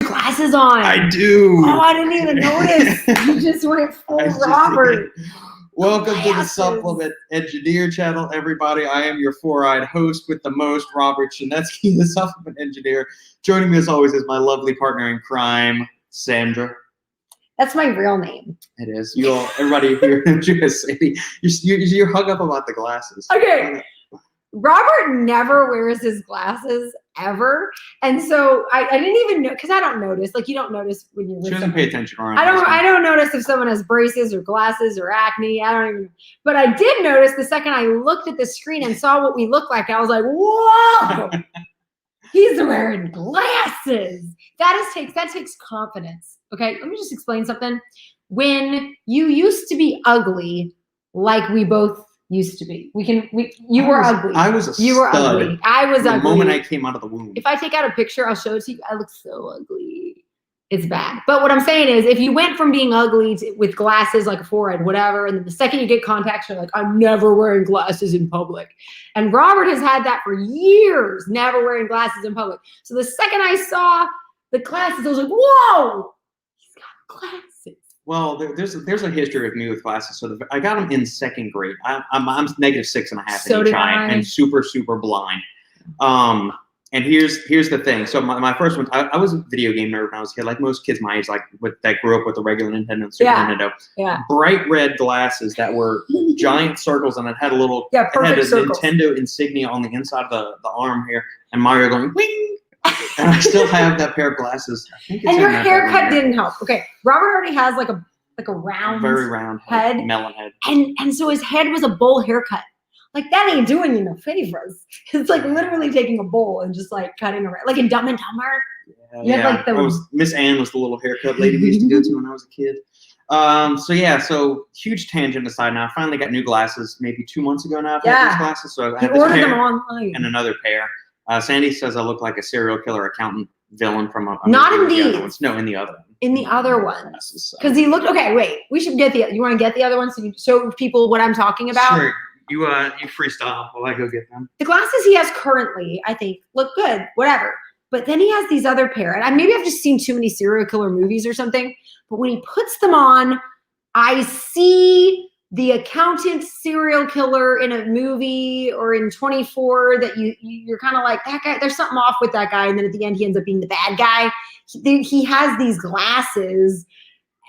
glasses on. I do. Oh, I didn't even notice. You just went full Robert. Welcome to the Supplement Engineer channel, everybody. I am your four-eyed host with the most, Robert Shinetsky, the Supplement Engineer. Joining me as always is my lovely partner in crime, Sandra. That's my real name. It is. You all, everybody here in City, you're hung up about the glasses. Okay. Robert never wears his glasses ever, and so I didn't even know, because I don't notice. Like, you don't notice when you're with She doesn't pay attention. I don't notice if someone has braces or glasses or acne. I don't even. But I did notice the second I looked at the screen and saw what we looked like. I was like, whoa, he's wearing glasses. That takes confidence. Okay, let me just explain something. When you used to be ugly, like we both used to be. You were ugly. I was a stud. You were ugly. I was ugly. The moment I came out of the womb. If I take out a picture, I'll show it to you. I look so ugly. It's bad. But what I'm saying is, if you went from being ugly with glasses, like a forehead, whatever, and then the second you get contacts, you're like, I'm never wearing glasses in public. And Robert has had that for years, never wearing glasses in public. So the second I saw the glasses, I was like, whoa, he's got glasses. Well, there's a history of me with glasses. So I got them in second grade. I'm -6.5 in each eye and super blind. And here's the thing. So my first one, I was a video game nerd when I was a kid, like most kids my age, like that grew up with the regular Nintendo and Super Nintendo. Yeah. Bright red glasses that were giant circles, and it had a little Nintendo insignia on the inside of the arm here, and Mario going wing. And I still have that pair of glasses. And your haircut didn't help. Okay, Robert already has like a round, very round head, melon head, and so his head was a bowl haircut. Like, that ain't doing you no favors. It's like literally taking a bowl and just like cutting around, like in Dumb and Dumber. Yeah. Miss Ann was the little haircut lady we used to go to when I was a kid. So huge tangent aside. Now I finally got new glasses maybe 2 months ago now. I've had these glasses, so I had this ordered pair them online and another pair. Sandy says I look like a serial killer accountant villain from a not in these. No, in the other one. In the other ones. Because he looked wait, we should get you want to get the other ones so you show people what I'm talking about? Sure. You freestyle while I go get them. The glasses he has currently, I think, look good, whatever. But then he has these other pair. And maybe I've just seen too many serial killer movies or something. But when he puts them on, I see the accountant serial killer in a movie or in 24 that you're kind of like, that guy, there's something off with that guy. And then at the end, he ends up being the bad guy. He has these glasses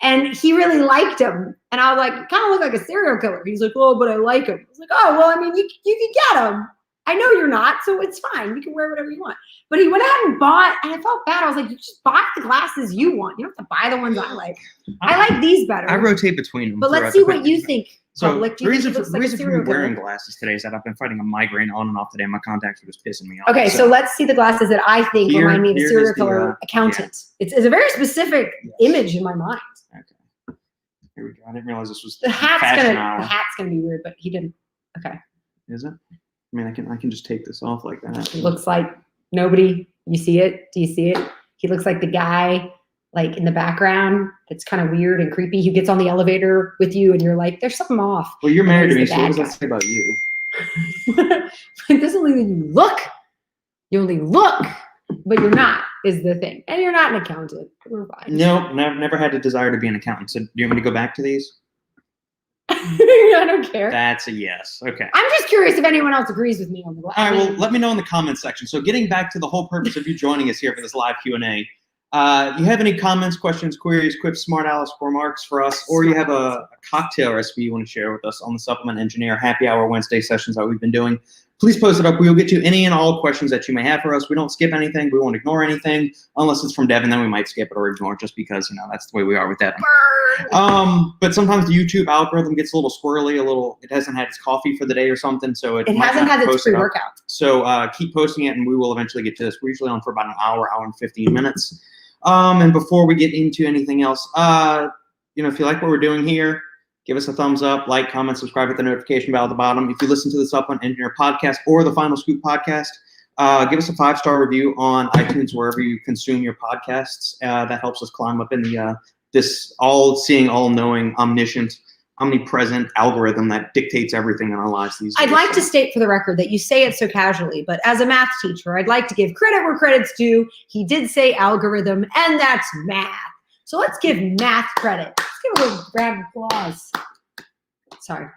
and he really liked them. And I was like, kind of look like a serial killer. He's like, oh, but I like him. I was like, oh, well, I mean, you can get them. I know you're not, so it's fine. You can wear whatever you want. But he went out and bought, and I felt bad. I was like, you just buy the glasses you want. You don't have to buy the ones I like. I like these better. I rotate between them. But let's see what you think. So the reason for me wearing glasses today is that I've been fighting a migraine on and off today. My contacts are just pissing me off. Okay, so let's see the glasses that I think remind me of a serial killer accountant. Yeah. It's a very specific image in my mind. Okay. Here we go. I didn't realize this was the hat's gonna be weird, but he didn't. Okay. Is it? I mean, I can just take this off like that. It looks like nobody. You see it? Do you see it? He looks like the guy, like in the background. That's kind of weird and creepy. He gets on the elevator with you, and you're like, "There's something off." Well, you're married to me, so what does that say about you? It doesn't mean you look. You only look, but you're not. Is the thing, and you're not an accountant. We're fine. No, never had a desire to be an accountant. So, do you want me to go back to these? I don't care. That's a yes. Okay. I'm just curious if anyone else agrees with me on the glasses. All right, well, let me know in the comments section. So getting back to the whole purpose of you joining us here for this live Q&A, you have any comments, questions, queries, quips, smart Alice remarks for us, or you have a cocktail recipe you want to share with us on the Supplement Engineer Happy Hour Wednesday sessions that we've been doing, please post it up. We will get to any and all questions that you may have for us. We don't skip anything. We won't ignore anything unless it's from Devin. Then we might skip it or ignore it just because, that's the way we are with Devin. But sometimes the YouTube algorithm gets a little squirrely, it hasn't had its coffee for the day or something. So it hasn't had its pre-workout. So keep posting it and we will eventually get to this. We're usually on for about an hour and 15 minutes. And before we get into anything else, if you like what we're doing here, give us a thumbs up, like, comment, subscribe with the notification bell at the bottom. If you listen to the Supplement Engineer podcast or the Final Scoop podcast, give us a 5-star review on iTunes, wherever you consume your podcasts. That helps us climb up in the this all-seeing, all-knowing, omniscient omnipresent algorithm that dictates everything in our lives these days. I'd like to state for the record that you say it so casually, but as a math teacher, I'd like to give credit where credit's due. He did say algorithm, and that's math. So let's give math credit. Let's give a little round of applause. Sorry.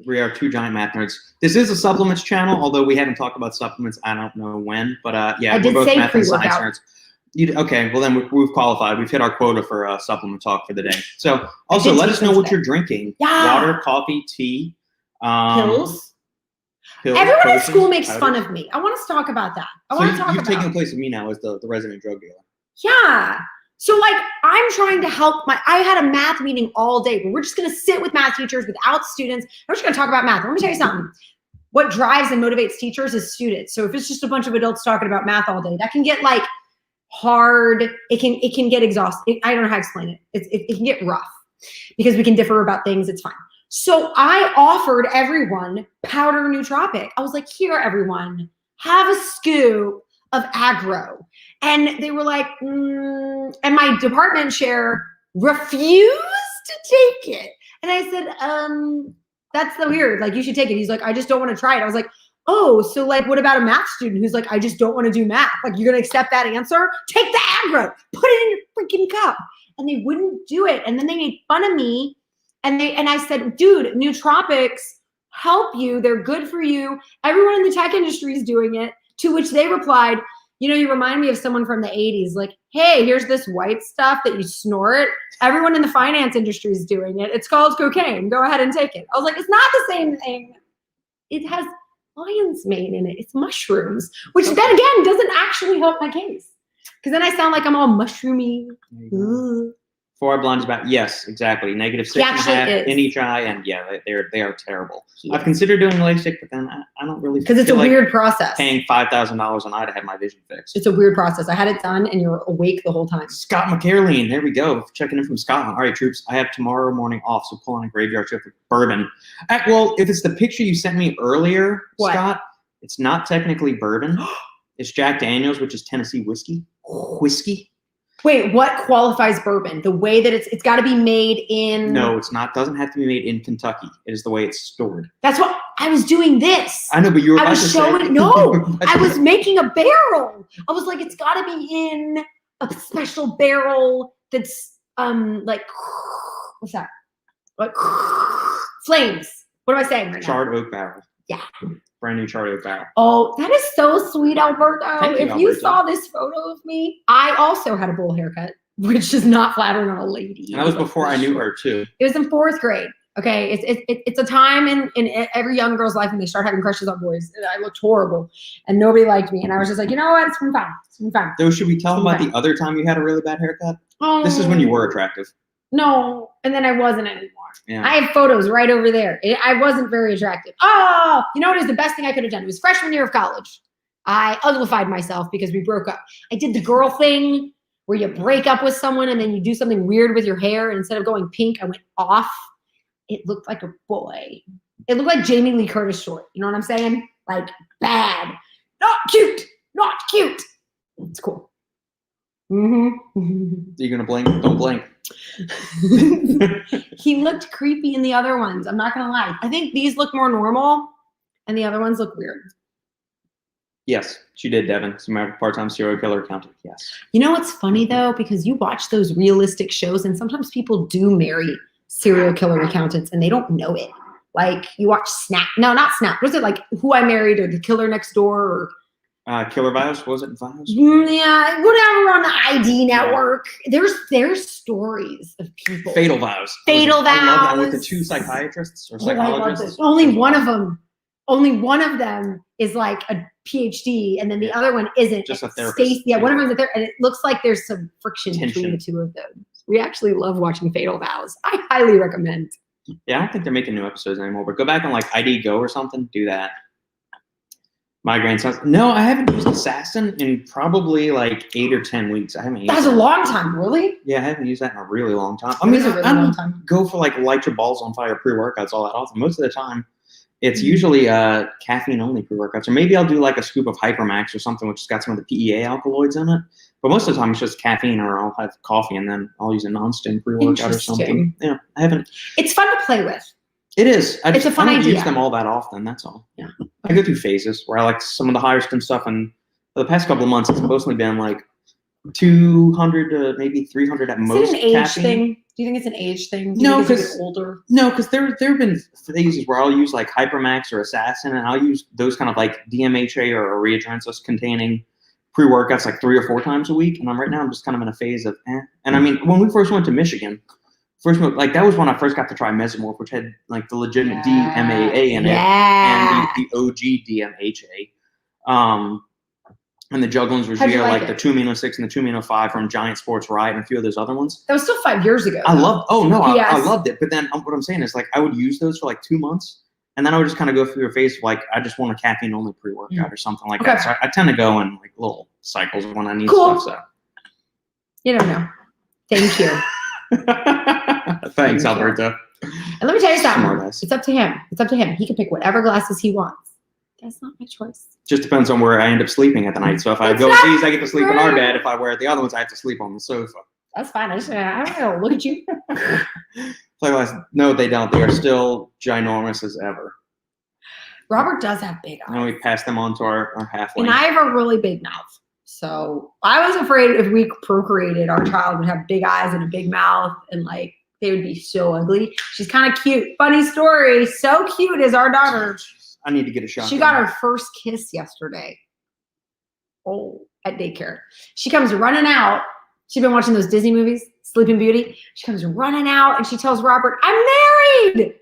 We are two giant math nerds. This is a supplements channel, although we haven't talked about supplements. I don't know when, but yeah, we're both math and science nerds. Okay, well then we've qualified. We've hit our quota for supplement talk for the day. So also let us know what you're drinking. Yeah. Water, coffee, tea. Pills. Everyone at school makes fun of me. I want us to talk about that. You've taken the place of me now as the resident drug dealer. Yeah. So like I'm trying to help I had a math meeting all day, but we're just gonna sit with math teachers without students. We're just gonna talk about math. Let me tell you something. What drives and motivates teachers is students. So if it's just a bunch of adults talking about math all day, that can get like hard. It can get exhausting. I don't know how to explain it. It can get rough because we can differ about things. It's fine. So I offered everyone powder nootropic. I was like, here, everyone, have a scoop of aggro. And they were like, and my department chair refused to take it. And I said, that's so weird. Like, you should take it. He's like, I just don't want to try it. I was like, oh, so like, what about a math student who's like, I just don't want to do math? Like, you're going to accept that answer? Take the aggro, put it in your freaking cup. And they wouldn't do it. And then they made fun of me. And I said, dude, nootropics help you. They're good for you. Everyone in the tech industry is doing it. To which they replied, you know, you remind me of someone from the 80s. Like, hey, here's this white stuff that you snort. Everyone in the finance industry is doing it. It's called cocaine. Go ahead and take it. I was like, it's not the same thing. It has lion's mane in it. It's mushrooms, which then again doesn't actually help my case. Because then I sound like I'm all mushroomy. 4 eye blind is about, yes, exactly. -6.5 in each eye, and yeah, they are terrible. Yeah. I've considered doing LASIK, but then I don't really because it's a weird process. Paying $5,000 an eye to have my vision fixed. It's a weird process. I had it done, and you're awake the whole time. Scott McCarleen, there we go, checking in from Scotland. All right, troops, I have tomorrow morning off, so pull on a graveyard shift with bourbon. Well, if it's the picture you sent me earlier, Scott, it's not technically bourbon. It's Jack Daniels, which is Tennessee whiskey. Wait, what qualifies bourbon? The way that it's got to be made in... No, it's not. Doesn't have to be made in Kentucky. It is the way it's stored. That's what... I was doing this. I know, but you were about to say... No, I was making a barrel. I was like, it's got to be in a special barrel that's, like... What's that? Like, flames. What am I saying right now? Charred oak barrel. Yeah. Brand new charred oak barrel. Oh, that is so sweet, Alberto. If you saw this photo of me, I also had a bowl haircut, which is not flattering on a lady. And that was before I knew her too. It was in 4th grade. Okay, it's a time in every young girl's life when they start having crushes on boys. I looked horrible, and nobody liked me. And I was just like, you know what? It's been fine. It's been fine. So should we tell them about the other time you had a really bad haircut? This is when you were attractive. No, and then I wasn't anymore. Yeah. I have photos right over there. I wasn't very attractive. Oh, you know what is the best thing I could have done? It was freshman year of college. I uglified myself because we broke up. I did the girl thing where you break up with someone and then you do something weird with your hair. And instead of going pink, I went off. It looked like a boy. It looked like Jamie Lee Curtis short. You know what I'm saying? Like bad. Not cute. Not cute. It's cool. Mm-hmm. You're going to blink? Don't blink. He looked creepy in the other ones. I'm not going to lie. I think these look more normal and the other ones look weird. Yes, she did, Devin. Some part-time serial killer accountant. Yes. You know what's funny, though? Because you watch those realistic shows and sometimes people do marry serial killer accountants and they don't know it. Like you watch Snap. No, not Snap. Was it like Who I Married or The Killer Next Door or... Killer Vows, was it Vows? Yeah, whatever on the ID network. There's stories of people. Fatal Vows. Fatal Vows. I love that with the 2 psychiatrists or psychologists. Only one of them is like a PhD, and then the other one isn't. Just a therapist. One of them is there, and it looks like there's some friction between the two of them. We actually love watching Fatal Vows. I highly recommend. Yeah, I don't think they're making new episodes anymore, but go back on like ID Go or something. Do that. Migraine sounds. No, I haven't used Assassin in probably like 8 or 10 weeks. I haven't used That's a long time, really? Yeah, I haven't used that in a really long time. I mean, I don't go for like light your balls on fire pre-workouts all that often. Most of the time, it's usually caffeine only pre-workouts. Or maybe I'll do like a scoop of Hypermax or something, which has got some of the PEA alkaloids in it. But most of the time it's just caffeine, or I'll have coffee and then I'll use a non-stim pre-workout or something. Yeah, I haven't. It's fun to play with. It is. I It's a fun don't idea. use them all that often. That's all. Yeah. I go through phases where I like some of the higher stim stuff, and for the past couple of months, it's mostly been like 200 to maybe 300 at most. Is it an age caffeine. thing? Do you think it's an age thing? Do No, you think as 'cause- you get older. No, because there have been phases where I'll use like Hypermax or Assassin, and I'll use those kind of like DMHA or Readrensis containing pre-workouts like 3 or 4 times a week. And right now I'm just kind of in a phase of eh. And I mean, when we first went to Michigan, like that was when I first got to try Mesomorph, which had like the legitimate DMAA in it and the OG DMHA. And the Juglins How'd you Regia, like like the it? 2-amino-6 and the 2-amino-5 from Giant Sports Riot and a few of those other ones. That was still 5 years ago. I Yes. loved it. But then what I'm saying is like I would use those for like 2 months, and then I would just kind of go through a phase of like I just want a caffeine only pre-workout or something like that. So I tend to go in like little cycles when I need stuff. So You don't know. Thank you. thanks, you. Alberto. And let me tell you something. Smartass. It's up to him. It's up to him. He can pick whatever glasses he wants. That's not my choice. Just depends on where I end up sleeping at the night. So if I It's go with not these, I get to sleep in our true. bed. If I wear the other ones, I have to sleep on the sofa. That's fine. I don't know. Look at you. No, they don't. They are still ginormous as ever. Robert does have big eyes. And we pass them on to our halfling. And I have a really big mouth. So I was afraid if we procreated, our child would have big eyes and a big mouth and like they would be so ugly. She's kind of cute. Funny story. So cute is our daughter. I need to get a shot. She got her first kiss yesterday. Oh, at daycare. She comes running out. She's been watching those Disney movies, Sleeping Beauty. She comes running out and she tells Robert, I'm married.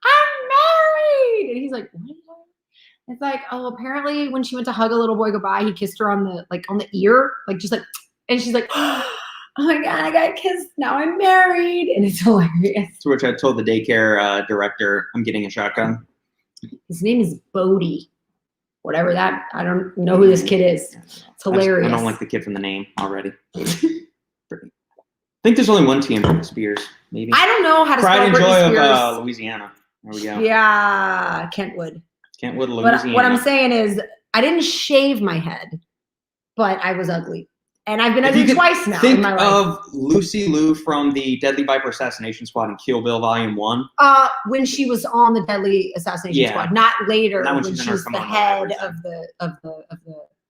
I'm married. And he's like, what? It's like, oh, apparently when she went to hug a little boy goodbye, he kissed her on the ear, like just like, and she's like, oh my God, I got kissed. Now I'm married. And it's hilarious. To which I told the daycare director, I'm getting a shotgun. His name is Bodie. Whatever that, I don't know who this kid is. It's hilarious. I don't like the kid from the name already. I think there's only one T in Britney Spears, maybe. I don't know how to Pride spell and Britney Joy Spears. of Louisiana. There we go. Yeah, Kentwood. Kentwood, But Louisiana. what I'm saying is, I didn't shave my head, but I was ugly. And I've been If you ugly could twice now in Think my life. of Lucy Liu from the Deadly Viper Assassination Squad in Kill Bill Volume 1. When she was on the Deadly Assassination Yeah. Squad, not later Not when when she's in she her was the kimono head and of the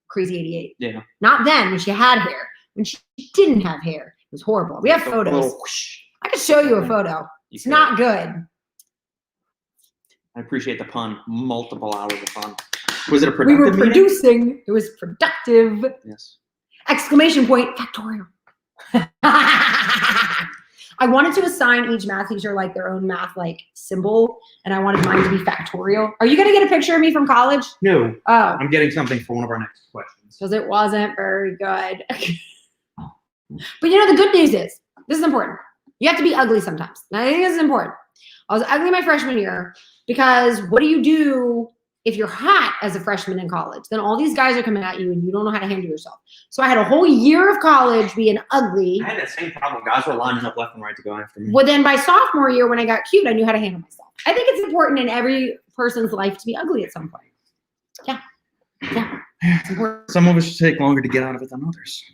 Crazy 88. Yeah. Not then when she had hair. When she didn't have hair, it was horrible. We have The photos. little whoosh. I could show you a photo. You It's could. not good. I appreciate the pun. Multiple hours of fun. Was it a We productive were meeting? producing. It was productive. Yes. Exclamation point, factorial. I wanted to assign each math teacher like their own math like symbol, and I wanted mine to be factorial. Are you gonna get a picture of me from college? No. Oh, I'm getting something for one of our next questions. because it wasn't very good. But you know, the good news is, this is important. You have to be ugly sometimes. And I think this is important. I was ugly my freshman year because what do you do if you're hot as a freshman in college? Then all these guys are coming at you and you don't know how to handle yourself. So I had a whole year of college being ugly. I had that same problem. Guys were lining up left and right to go after me. Well, then by sophomore year, when I got cute, I knew how to handle myself. I think it's important in every person's life to be ugly at some point. Yeah. Yeah. It's important. Some of us should take longer to get out of it than others.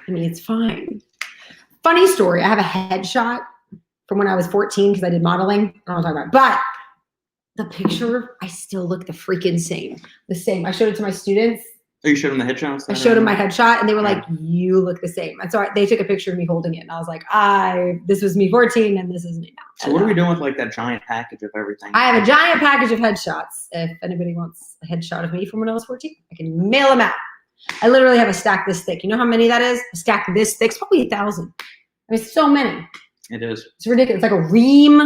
I mean, it's fine. Funny story. I have a headshot from when I was 14 because I did modeling. I don't want to talk about it. But the picture, I still look the freaking same. The same. I showed it to my students. Oh, you showed them the headshots? I showed them my headshot and they were like, you look the same. And so they took a picture of me holding it. And I was like, this was me 14 and this is me now. So what are we doing with like that giant package of everything? I have a giant package of headshots. If anybody wants a headshot of me from when I was 14, I can mail them out. I literally have a stack this thick. You know how many that is? A stack this thick. It's probably 1,000. I mean, so many. It is. It's ridiculous. It's like a ream.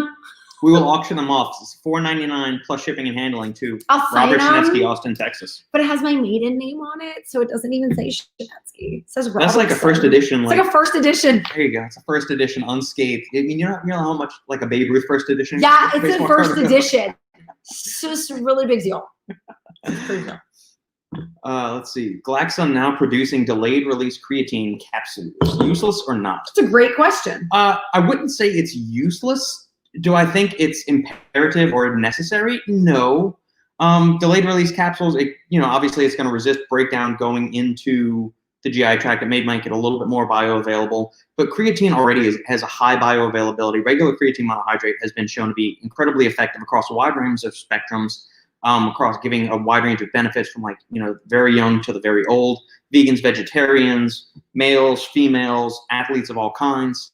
We will auction them off. It's $4.99 plus shipping and handling to I'll sign Robert them, Shinesky, Austin, Texas. but it has my maiden name on it, so it doesn't even say Shinesky. It says Robert. That's like a first edition. It's like a first edition. There you go. It's a first edition unscathed. I mean, you know how much like a Babe Ruth first edition? Yeah, it's a baseball first card? edition. It's just a really big deal. It's pretty cool. Let's see. Glaxo now producing delayed release creatine capsules. Useless or not? It's a great question. I wouldn't say it's useless. Do I think it's imperative or necessary? No. Delayed release capsules, obviously it's going to resist breakdown going into the GI tract. It may make it a little bit more bioavailable, but creatine already has a high bioavailability. Regular creatine monohydrate has been shown to be incredibly effective across a wide range of spectrums, across giving a wide range of benefits from very young to the very old, vegans, vegetarians, males, females, athletes of all kinds.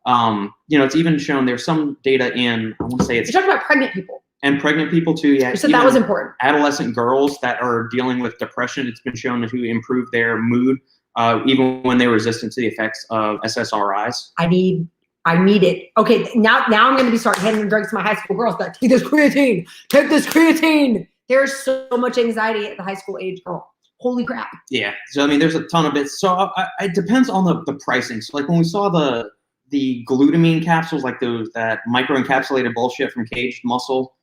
It's even shown there's some data in, I want to say You're talking about pregnant people. And pregnant people too, yeah. You said that was important. Adolescent girls that are dealing with depression, it's been shown to improve their mood, even when they're resistant to the effects of SSRIs. I need it. Okay, now I'm going to be starting handing drugs to my high school girls. Like, take this creatine. Take this creatine. There's so much anxiety at the high school age girl. Holy crap. Yeah. So, there's a ton of it. So it depends on the pricing. So, when we saw the glutamine capsules, like that microencapsulated bullshit from Caged Muscle,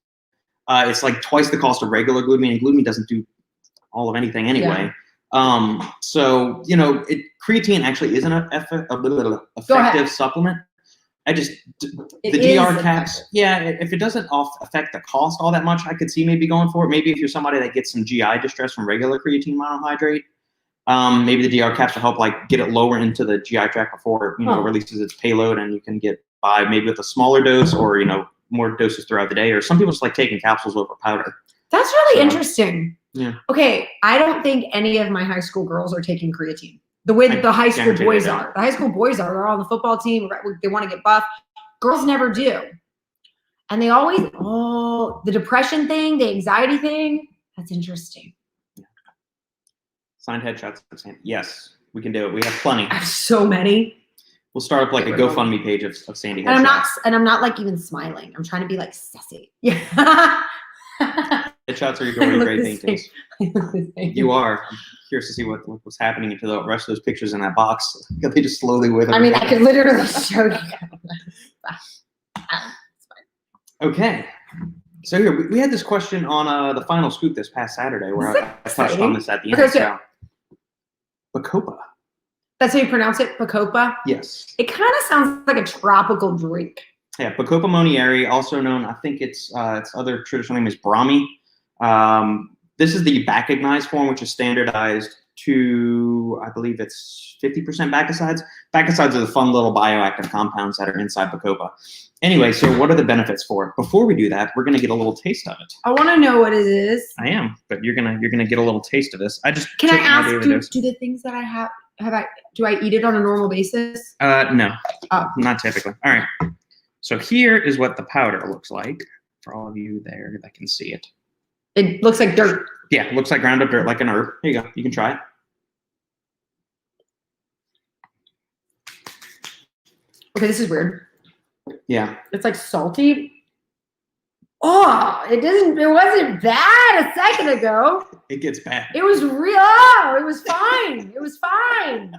it's like twice the cost of regular glutamine, and glutamine doesn't do all of anything anyway. Yeah. Creatine actually is an effective supplement. The DR caps, if it doesn't affect the cost all that much, I could see maybe going for it. Maybe if you're somebody that gets some GI distress from regular creatine monohydrate, maybe the DR caps will help get it lower into the GI tract before it releases its payload, and you can get by maybe with a smaller dose or more doses throughout the day. Or some people just like taking capsules over powder. That's really interesting. Yeah. Okay, I don't think any of my high school girls are taking creatine. The way that the high school boys are. The high school boys are. They're all on the football team. They want to get buff. Girls never do. And they always, the depression thing, the anxiety thing. That's interesting. Yeah. Signed headshots. Yes, we can do it. We have plenty. I have so many. We'll start up a GoFundMe page of Sandy headshots. And I'm not even smiling. I'm trying to be sassy. Yeah. Headshots are your great paintings. You are. I'm curious to see what's happening to the rest of those pictures in that box. They just slowly wither. I could literally show you. Okay. So here, we had this question on the Final Scoop this past Saturday where I touched on this at the end. So, Bacopa. That's how you pronounce it? Bacopa? Yes. It kind of sounds like a tropical drink. Yeah, Bacopa monieri, also known, I think its other traditional name is Brahmi. This is the bacognized form, which is standardized to, I believe it's 50% bacosides. Bacosides are the fun little bioactive compounds that are inside Bacopa. Anyway, so what are the benefits for it? Before we do that, we're gonna get a little taste of it. I want to know what it is. I am, but you're gonna get a little taste of this. Can I ask? Do the things that I have do I eat it on a normal basis? No, not typically. All right. So here is what the powder looks like for all of you there that can see it. It looks like dirt. Yeah, it looks like ground up dirt, like an herb. Here you go. You can try it. Okay, this is weird. Yeah. It's salty. Oh, it wasn't bad a second ago. It gets bad. It was real. Oh, it was fine. It was fine.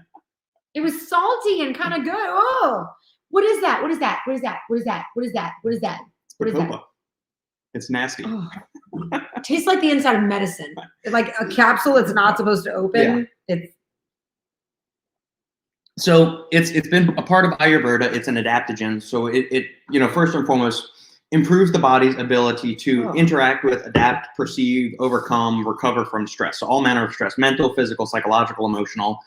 It was salty and kind of good. Oh, what is that? What is that? What is that? What is that? What is that? What is that? What is that? It's nasty. Oh. Tastes like the inside of medicine. Like a capsule it's not supposed to open. Yeah. So it's been a part of Ayurveda. It's an adaptogen. So it first and foremost improves the body's ability to interact with, adapt, perceive, overcome, recover from stress. So all manner of stress, mental, physical, psychological, emotional,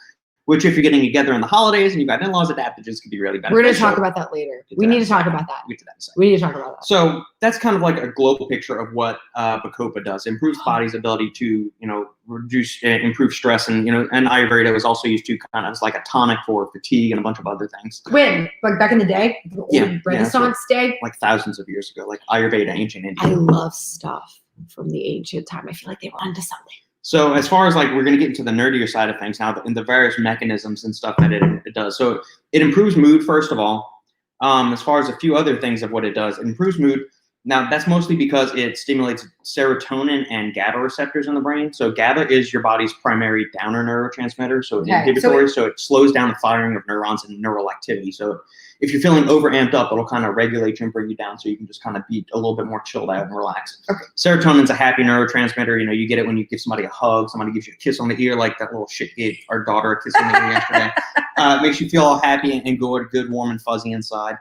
which if you're getting together in the holidays and you've got in-laws, adaptogens can be really beneficial. We're going to talk about that later. We need to talk about that. We need to talk about that. So that's kind of like a global picture of what Bacopa does. It improves the body's ability to, improve stress. And Ayurveda was also used to kind of as like a tonic for fatigue and a bunch of other things. When? Like back in the day? The old Renaissance day? Like thousands of years ago, like Ayurveda, ancient India. I love stuff from the ancient time. I feel like they were onto something. So as far as we're going to get into the nerdier side of things now, in the various mechanisms and stuff that it does. So it improves mood, first of all. As far as a few other things of what it does, it improves mood. Now, that's mostly because it stimulates serotonin and GABA receptors in the brain. So GABA is your body's primary downer neurotransmitter. So inhibitory, so it slows down the firing of neurons and neural activity. So if you're feeling overamped up, it'll kind of regulate you and bring you down so you can just kind of be a little bit more chilled out and relaxed. Okay. Serotonin's a happy neurotransmitter. You get it when you give somebody a hug, somebody gives you a kiss on the ear, like that little shit gave our daughter a kiss on the ear yesterday. It makes you feel all happy and good, warm and fuzzy inside.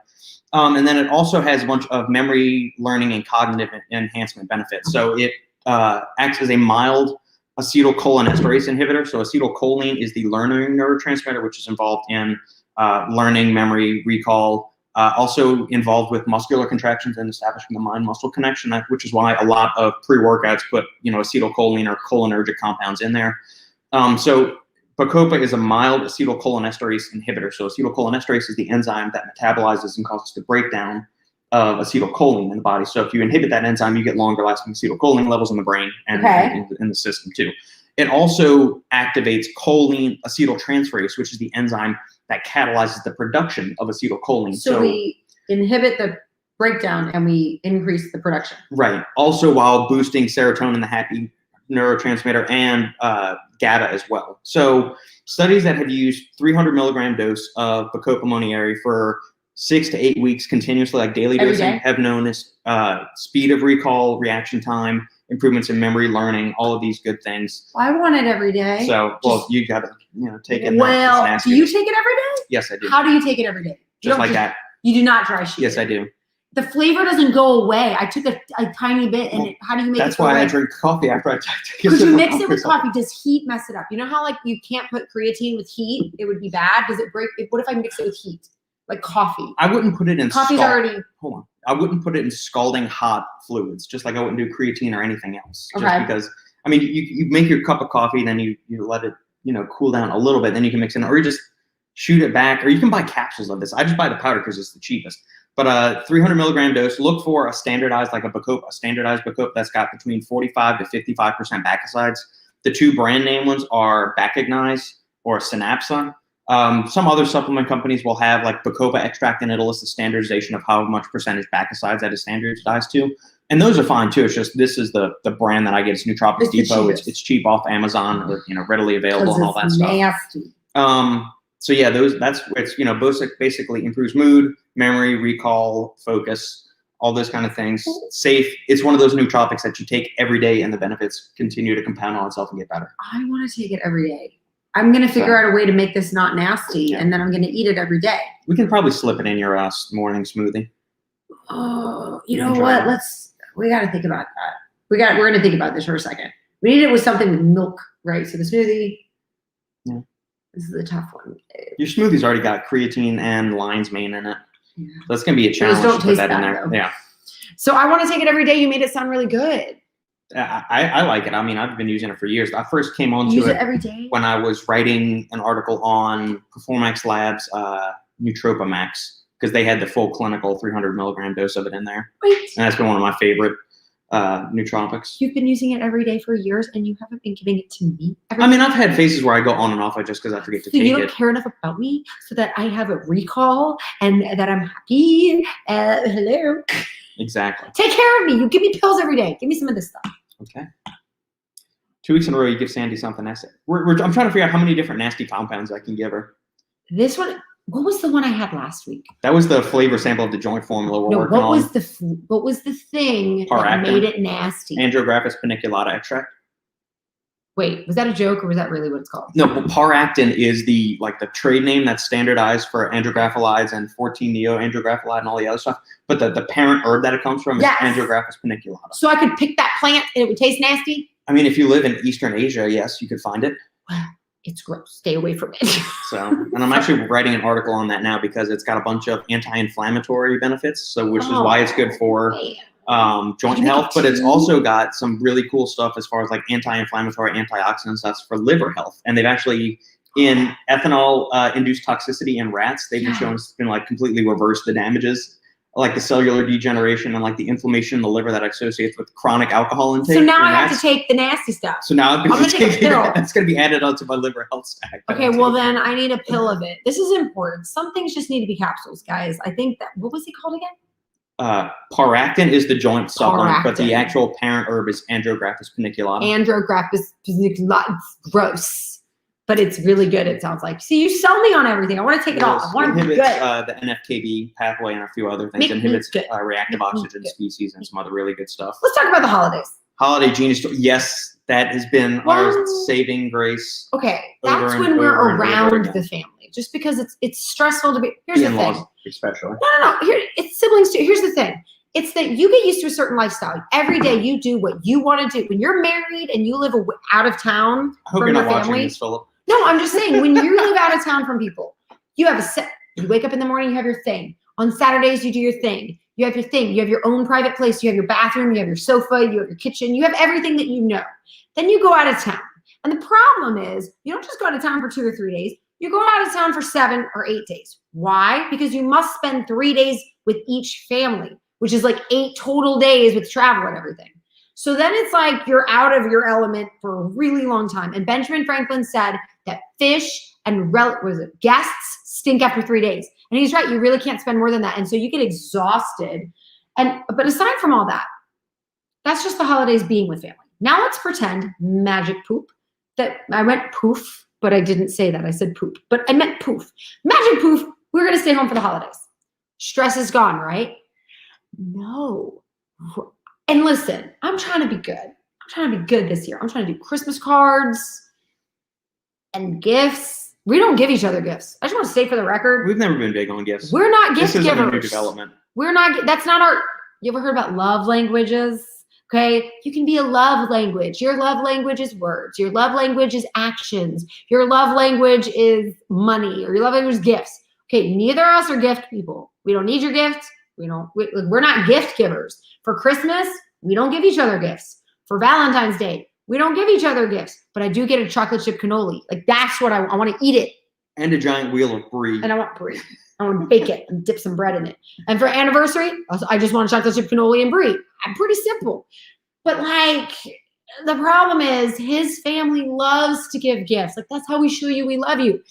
And then it also has a bunch of memory, learning, and cognitive enhancement benefits. So it acts as a mild acetylcholinesterase inhibitor. So acetylcholine is the learning neurotransmitter, which is involved in learning, memory, recall, also involved with muscular contractions and establishing the mind-muscle connection, which is why a lot of pre-workouts put, acetylcholine or cholinergic compounds in there. So Bacopa is a mild acetylcholinesterase inhibitor. So acetylcholinesterase is the enzyme that metabolizes and causes the breakdown of acetylcholine in the body. So if you inhibit that enzyme, you get longer lasting acetylcholine levels in the brain and in the system too. It also activates choline acetyltransferase, which is the enzyme that catalyzes the production of acetylcholine. So we inhibit the breakdown and we increase the production. Right. Also while boosting serotonin, the happy neurotransmitter, and GABA as well. So studies that have used 300 milligram dose of Bacopa monnieri for 6 to 8 weeks continuously, like daily dosing, have noticed speed of recall, reaction time, improvements in memory, learning, all of these good things. I want it every day. So, well, you got to take it. Well, do you take it every day? Yes, I do. How do you take it every day? Just like that. You do not dry sheet. Yes, I do. The flavor doesn't go away. I took a tiny bit, and how do you make it? That's why I drink coffee after I take it. Because you mix it with coffee. Does heat mess it up? You know how like you can't put creatine with heat? It would be bad. Does it break? What if I mix it with heat? Like coffee. I wouldn't put it in coffee's already. Hold on. I wouldn't put it in scalding hot fluids, just like I wouldn't do creatine or anything else. Just because, I mean, you make your cup of coffee, then you let it, cool down a little bit, then you can mix it in, or you just shoot it back, or you can buy capsules of this. I just buy the powder because it's the cheapest. But 300 milligram dose, look for a standardized, like a Bacopa, standardized Bacopa that's got between 45 to 55% bacicides. The two brand name ones are Bacognize or Synapsa. Some other supplement companies will have like Bacopa extract, and it'll list the standardization of how much percentage bacicides that is standardized to. And those are fine too. It's just, this is the brand that I get. It's Nootropics Depot. It's cheap off Amazon, or, readily available and all that nasty. stuff. So yeah, it's basically improves mood, memory, recall, focus, all those kind of things. Safe. It's one of those nootropics that you take every day, and the benefits continue to compound on itself and get better. I want to take it every day. I'm going to figure out a way to make this not nasty, and then I'm going to eat it every day. We can probably slip it in your morning smoothie. Oh, you know what? We got to think about that. We're going to think about this for a second. We need it with something with milk, right? So the smoothie. Yeah. This is the tough one. Your smoothie's already got creatine and lion's mane in it. Yeah. So that's going to be a challenge to put that in there. Though. Yeah. So I want to take it every day. You made it sound really good. I like it. I mean, I've been using it for years. I first came onto it every day when I was writing an article on Performax Labs Nootropa Max, because they had the full clinical 300 milligram dose of it in there. Wait. And that's been one of my favorite nootropics. You've been using it every day for years, and you haven't been giving it to me. I've had phases where I go on and off just because I forget to take it. So you don't care enough about me so that I have a recall and that I'm happy. Hello. Exactly. Take care of me. You give me pills every day. Give me some of this stuff. Okay. 2 weeks in a row, you give Sandy something nasty. I'm trying to figure out how many different nasty compounds I can give her. This one. What was the one I had last week? That was the flavor sample of the joint formula we're working on. What was the thing that made it nasty? Andrographis paniculata extract. Wait, was that a joke or was that really what it's called? No, Paractin is the trade name that's standardized for andrographolides and 14-neo-andrographolide and all the other stuff. But the parent herb that it comes from is Andrographis paniculata. So I could pick that plant and it would taste nasty? I mean, if you live in Eastern Asia, yes, you could find it. It's gross. Stay away from it. And I'm actually writing an article on that now because it's got a bunch of anti-inflammatory benefits, which is why it's good for joint health, but it's also got some really cool stuff as far as like anti-inflammatory, antioxidant stuff for liver health. And they've actually, in ethanol-induced toxicity in rats, they've been shown it's been completely reverse the damages, like the cellular degeneration and the inflammation in the liver that associates with chronic alcohol intake. So now I have to take the nasty stuff. So now I'm going to take a pill. It's going to be added onto my liver health stack. Okay, well then I need a pill of it. This is important. Some things just need to be capsules, guys. I think that, what was it called again? Paractin is the joint supplement, but the actual parent herb is Andrographis paniculata. Andrographis paniculata. It's gross. But it's really good, it sounds like. See, you sell me on everything. I want to take it all. I want to be good. The NFKB pathway and a few other things. Inhibits reactive oxygen species and some other really good stuff. Let's talk about the holidays. Holiday genius. Yes, that has been our saving grace. Okay, that's when we're around the family. Just because it's stressful to be. Here's the thing. Especially. No. Here, it's siblings too. Here's the thing. It's that you get used to a certain lifestyle. Every day you do what you want to do. When you're married and you live out of town I hope from you're your not watching family. this, Philip. No, I'm just saying, when you live out of town from people, you have you wake up in the morning, you have your thing. On Saturdays, you do your thing. You have your thing. You have your own private place. You have your bathroom. You have your sofa. You have your kitchen. You have everything that you know. Then you go out of town. And the problem is, you don't just go out of town for 2 or 3 days. You go out of town for 7 or 8 days. Why? Because you must spend 3 days with each family, which is like 8 total days with travel and everything. So then it's like you're out of your element for a really long time. And Benjamin Franklin said that fish and guests stink after 3 days. And he's right. You really can't spend more than that. And so you get exhausted. But aside from all that, that's just the holidays being with family. Now let's pretend magic poop. That I went poof, but I didn't say that. I said poop, but I meant poof. Magic poof. We're going to stay home for the holidays. Stress is gone, right? No. And listen, I'm trying to be good. I'm trying to be good this year. I'm trying to do Christmas cards and gifts. We don't give each other gifts. I just want to say for the record. We've never been big on gifts. We're not gift givers. This isn't a new givers. development. We're not, that's not our, you ever heard about love languages? Okay, you can be a love language. Your love language is words. Your love language is actions. Your love language is money, or your love language is gifts. Okay, neither of us are gift people. We don't need your gift. We're not gift givers. For Christmas, we don't give each other gifts. For Valentine's Day, we don't give each other gifts. But I do get a chocolate chip cannoli. Like that's what I want to eat it. And a giant wheel of brie. And I want brie. I want to bake it and dip some bread in it. And for anniversary, I just want chocolate chip cannoli and brie. I'm pretty simple. But like, the problem is his family loves to give gifts. Like, that's how we show you we love you.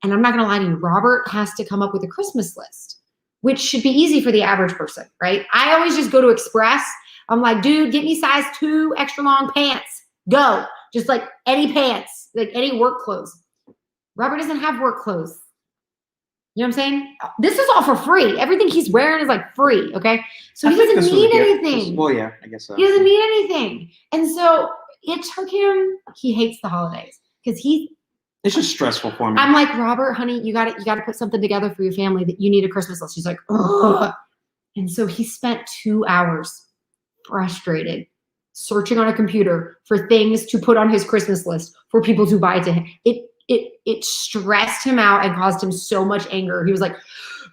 And I'm not going to lie to you, Robert has to come up with a Christmas list, which should be easy for the average person, right? I always just go to Express. I'm like, dude, get me size 2 extra long pants. Go. Just like any pants, like any work clothes. Robert doesn't have work clothes. You know what I'm saying? This is all for free. Everything he's wearing is like free, okay? So he doesn't need anything. Well, yeah, I guess so. He doesn't need anything. And so it took him, he hates the holidays because it's just stressful for me. I'm like, Robert, honey, you got to put something together for your family that you need a Christmas list. She's like, ugh. And so he spent 2 hours frustrated searching on a computer for things to put on his Christmas list for people to buy to him. It stressed him out and caused him so much anger. He was like,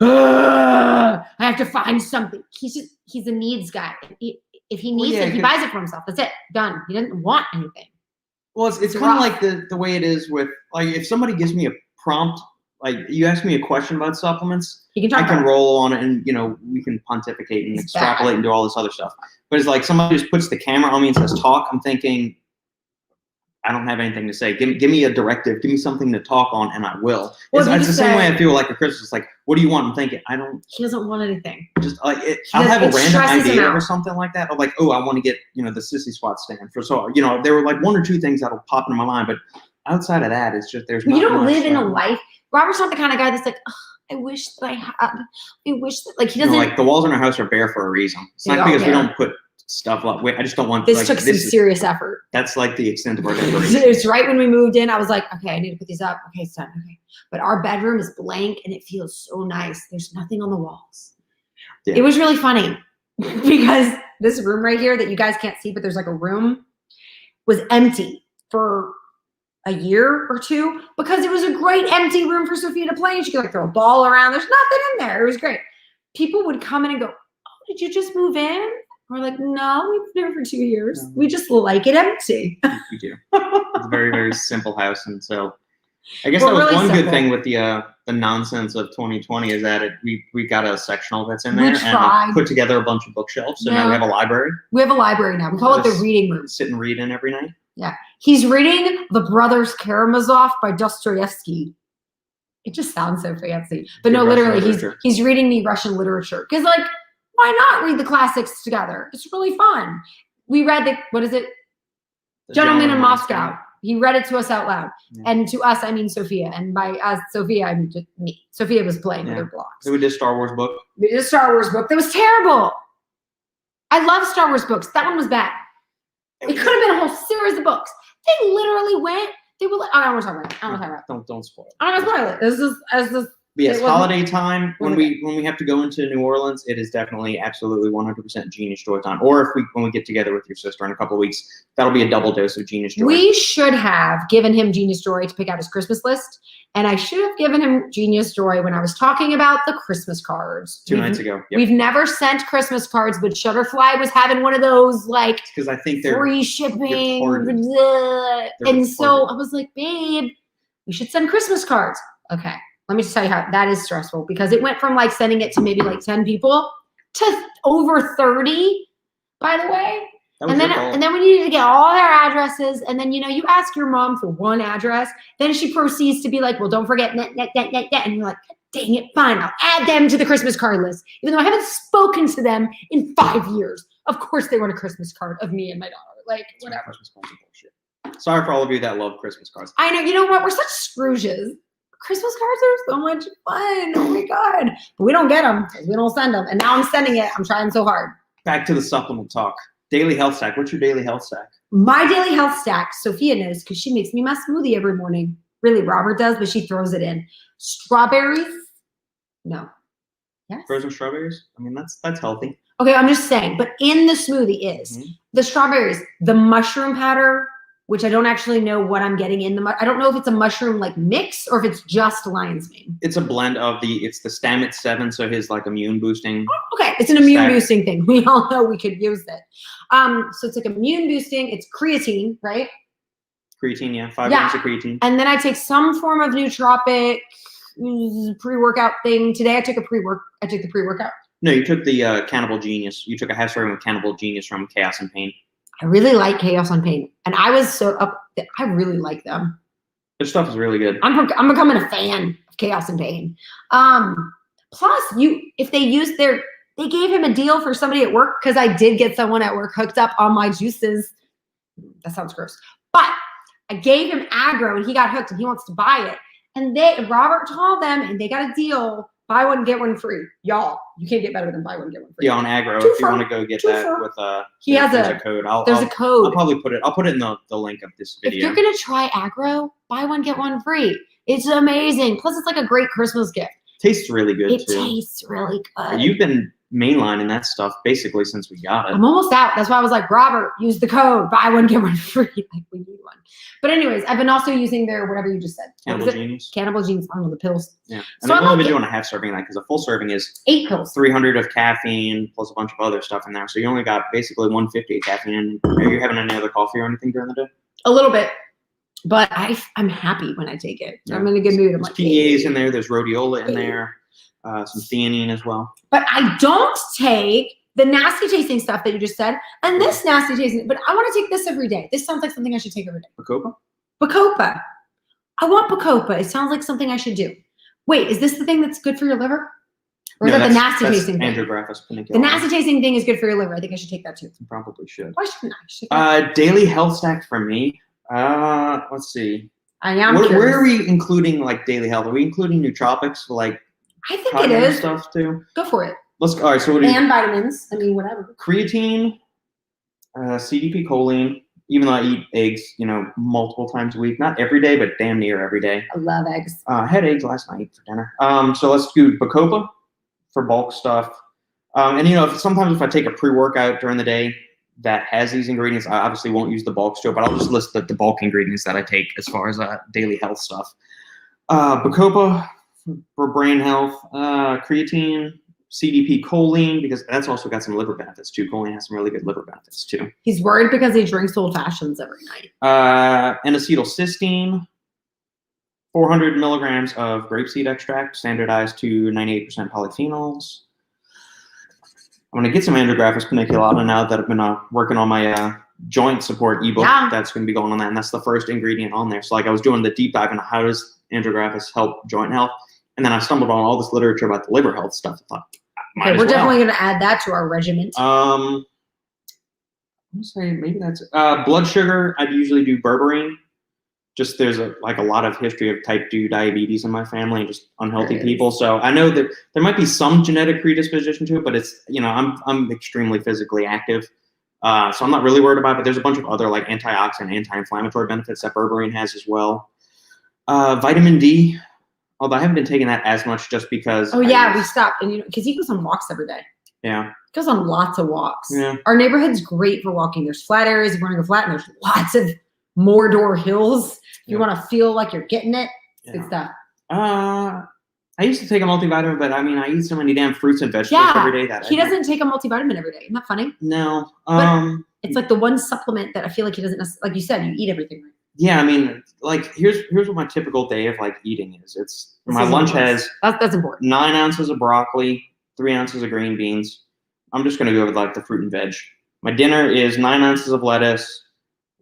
I have to find something. He's a needs guy. If he needs it, he buys it for himself. That's it. Done. He doesn't want anything. Well, it's kind of like the way it is with, like, if somebody gives me a prompt, like you ask me a question about supplements, I can roll on it and, we can pontificate and extrapolate and do all this other stuff. But it's like somebody just puts the camera on me and says, talk. I'm thinking, I don't have anything to say. Give me a directive. Give me something to talk on, and I will. Well, it's the same way I feel like a Christmas. It's like, what do you want? I'm thinking, I don't. He doesn't want anything. Just like I'll have a random idea or something like that. Or like, I want to get the sissy squat stand for there were like 1 or 2 things that'll pop into my mind, but outside of that, it's just there's. You don't live in a life. Robert's not the kind of guy that's like, I wish that I had. I wish that like he doesn't. Like the walls in our house are bare for a reason. It's not because we don't put stuff up. I just don't want this. Took some serious effort. That's like the extent of our decoration. It's right when we moved in. I was like, okay, I need to put these up. Okay, it's done. Okay, but our bedroom is blank and it feels so nice. There's nothing on the walls. Yeah. It was really funny because this room right here that you guys can't see, but there's like a room, was empty for a year or 2 because it was a great empty room for Sophia to play. She could like throw a ball around. There's nothing in there. It was great. People would come in and go, oh, did you just move in? We're like, no, we've been there for 2 years. We just like it empty. We do. It's a very, very simple house. And so I guess that was really one good thing with the nonsense of 2020 is that we got a sectional that's in there and put together a bunch of bookshelves. So now we have a library. We have a library now. We call it the reading room. Sit and read in every night. Yeah. He's reading The Brothers Karamazov by Dostoevsky. It just sounds so fancy. But no, literally, he's reading the Russian literature. Because, like, why not read the classics together? It's really fun. We read the Gentleman in Moscow. He read it to us out loud. Yeah. And to us, I mean Sophia. And by us, Sophia, I mean just me. Sophia was playing with her blocks. So we did a Star Wars book. We did a Star Wars book. That was terrible. I love Star Wars books. That one was bad. It could have been a whole series of books. They literally went, they were like, I don't want to talk about it. I don't want to talk about it. Don't spoil it. I don't want to spoil it. This is But yes, It wasn't- holiday time when Okay. we have to go into New Orleans, it is definitely absolutely 100% Genius Joy time. Or if when we get together with your sister in a couple of weeks, that'll be a double dose of Genius Joy. We should have given him Genius Joy to pick out his Christmas list. And I should have given him Genius Joy when I was talking about the Christmas cards. 2 nights ago. Yep. We've never sent Christmas cards, but Shutterfly was having one of those like Because I think they're free shipping. retarded. Blah. They're And so retarded. I was like, babe, we should send Christmas cards. Okay. Let me just tell you how that is stressful because it went from like sending it to maybe like 10 people to over 30, by the way. That was And your fault. then we needed to get all their addresses. And then, you ask your mom for one address. Then she proceeds to be like, well, don't forget, and you're like, dang it, fine, I'll add them to the Christmas card list. Even though I haven't spoken to them in 5 years. Of course they want a Christmas card of me and my daughter. Like, whatever. Christmas cards are bullshit. Sorry for all of you that love Christmas cards. I know, you know what? We're such Scrooges. Christmas cards are so much fun. Oh my God. But we don't get them because we don't send them. And now I'm sending it. I'm trying so hard. Back to the supplement talk. Daily health stack. What's your daily health stack? My daily health stack, Sophia knows because she makes me my smoothie every morning. Really, Robert does, but she throws it in. Strawberries? No. Yes? Frozen strawberries? I mean, that's healthy. Okay, I'm just saying. But in the smoothie is the strawberries, the mushroom powder, which I don't actually know what I'm getting in I don't know if it's a mushroom like mix or if it's just lion's mane. It's a blend of it's the Stamets 7, so his like immune boosting. Okay, it's an immune Stack. boosting thing. We all know we could use it. So it's like immune boosting. It's creatine, right? Creatine, yeah. 5 Yeah. grams of creatine. And then I take some form of nootropic pre-workout thing. Today I took the pre-workout. No, you took the Cannibal Genius. You took a half serving of Cannibal Genius from Chaos and Pain. I really like Chaos on Pain. And I was so up. I really like them. Their stuff is really good. I'm becoming a fan of Chaos and Pain. Plus, if they gave him a deal for somebody at work because I did get someone at work hooked up on my juices. That sounds gross. But I gave him aggro and he got hooked and he wants to buy it. And Robert told them and they got a deal. Buy one, get one free. Y'all, you can't get better than buy one, get one free. Yeah, on aggro. Two If you for- want to go get two that for- with There's a code. I'll a code. I'll probably put it in the link of this If video. you're gonna try aggro, buy one, get one free. It's amazing. Plus, it's like a great Christmas gift. Tastes really good It too. tastes really good. You've been mainlining that stuff basically since we got it. I'm almost out. That's why I was like, Robert, use the code. Buy one, get one free. Like we need one. But anyways, I've been also using their whatever you just said. What Cannibal was it? Genius. Cannibal Genes. I don't know the pills. Yeah. And So I've I'm only been like- doing a half serving of that because a full serving is 8 pills. 300 of caffeine plus a bunch of other stuff in there. So you only got basically 150 of caffeine. Are you having any other coffee or anything during the day? A little bit. But I'm happy when I take it. Yeah. I'm in a good mood. I'm There's like, PEAs in there. There's rhodiola in there. Some theanine as well. But I don't take the nasty tasting stuff that you just said and this nasty tasting. But I want to take this every day. This sounds like something I should take every day. Bacopa? Bacopa. I want Bacopa. It sounds like something I should do. Wait, is this the thing that's good for your liver? Or is No, that the that's- nasty that's tasting thing? Andrographis paniculata. The nasty tasting thing is good for your liver. I think I should take that too. You probably should. Why shouldn't I? Should I? Daily health stack for me. Let's see. I am Where curious. are we including like daily health? Are we including nootropics for like I think it cognitive is. stuff too? Go for it. All right. So what do you? And vitamins. I mean, whatever. Creatine, CDP choline. Even though I eat eggs, multiple times a week, not every day, but damn near every day. I love eggs. I had eggs last night for dinner. So let's do Bacopa for bulk stuff. And sometimes if I take a pre-workout during the day that has these ingredients, I obviously won't use the bulk still, but I'll just list the bulk ingredients that I take as far as daily health stuff. Bacopa for brain health, creatine, CDP choline, because that's also got some liver benefits too. Choline has some really good liver benefits too. He's worried because he drinks old fashions every night. N-acetylcysteine, 400 milligrams of grapeseed extract, standardized to 98% polyphenols. I'm going to get some Andrographis paniculata now that I've been working on my joint support ebook. Yeah. That's going to be going on that, and that's the first ingredient on there. So like I was doing the deep dive into how does Andrographis help joint health, and then I stumbled on all this literature about the liver health stuff. I thought, Okay, we're definitely going to add that to our regiment. I'm gonna say maybe that's blood sugar. I'd usually do berberine. Just there's a lot of history of type 2 diabetes in my family and just unhealthy There is. people. So I know that there might be some genetic predisposition to it, but it's I'm extremely physically active. So I'm not really worried about it, but there's a bunch of other like antioxidant, anti-inflammatory benefits that berberine has as well. Vitamin D. Although I haven't been taking that as much just because. Oh yeah, we stopped, and because he goes on walks every day. Yeah. He goes on lots of walks. Yeah. Our neighborhood's great for walking. There's flat areas if you want to go flat, and there's lots of Mordor hills. If you want to feel like you're getting it, good stuff. I used to take a multivitamin, but I mean, I eat so many damn fruits and vegetables every day that he doesn't take a multivitamin every day. Isn't that funny? No. It's like the one supplement that I feel like he doesn't, like you said, you eat everything right. Yeah, I mean, like here's what my typical day of like eating is. My lunch has that's important. 9 ounces of broccoli, 3 ounces of green beans. I'm just gonna go with like the fruit and veg. My dinner is 9 ounces of lettuce,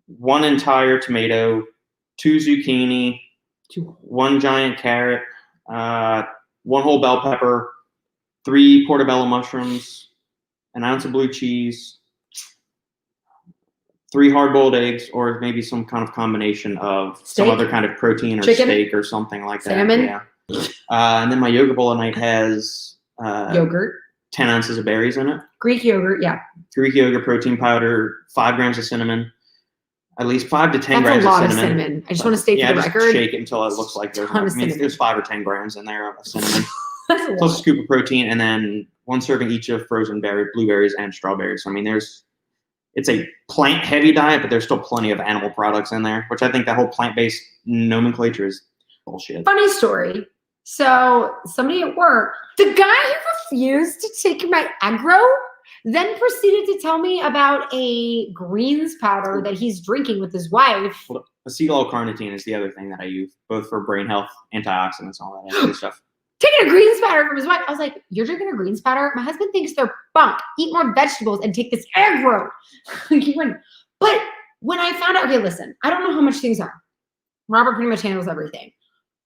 1 entire tomato, 2 zucchini, 1 giant carrot, 1 whole bell pepper, 3 portobello mushrooms, 1 ounce of blue cheese, 3 hard-boiled eggs, or maybe some kind of combination of some other kind of protein or steak or something like that. Salmon. Yeah. And then my yogurt bowl at night has yogurt, 10 ounces of berries in it. Greek yogurt, yeah. Greek yogurt, protein powder, 5 grams of cinnamon, at least 5 to 10 grams of cinnamon. That's a lot of cinnamon. I just want to state for the record. Just shake it until it looks like there's 5 or 10 grams in there of cinnamon. Plus a scoop of protein, and then 1 serving each of frozen blueberries and strawberries. So, I mean, it's a plant-heavy diet, but there's still plenty of animal products in there, which I think that whole plant-based nomenclature is bullshit. Funny story. So somebody at work, the guy who refused to take my aggro, then proceeded to tell me about a greens powder that he's drinking with his wife. Well, acetyl-L-carnitine is the other thing that I use, both for brain health, antioxidants, all that other stuff. Taking a greens powder from his wife. I was like, you're drinking a greens powder? My husband thinks they're bunk. Eat more vegetables and take this aggro. But when I found out, okay, listen, I don't know how much things are. Robert pretty much handles everything.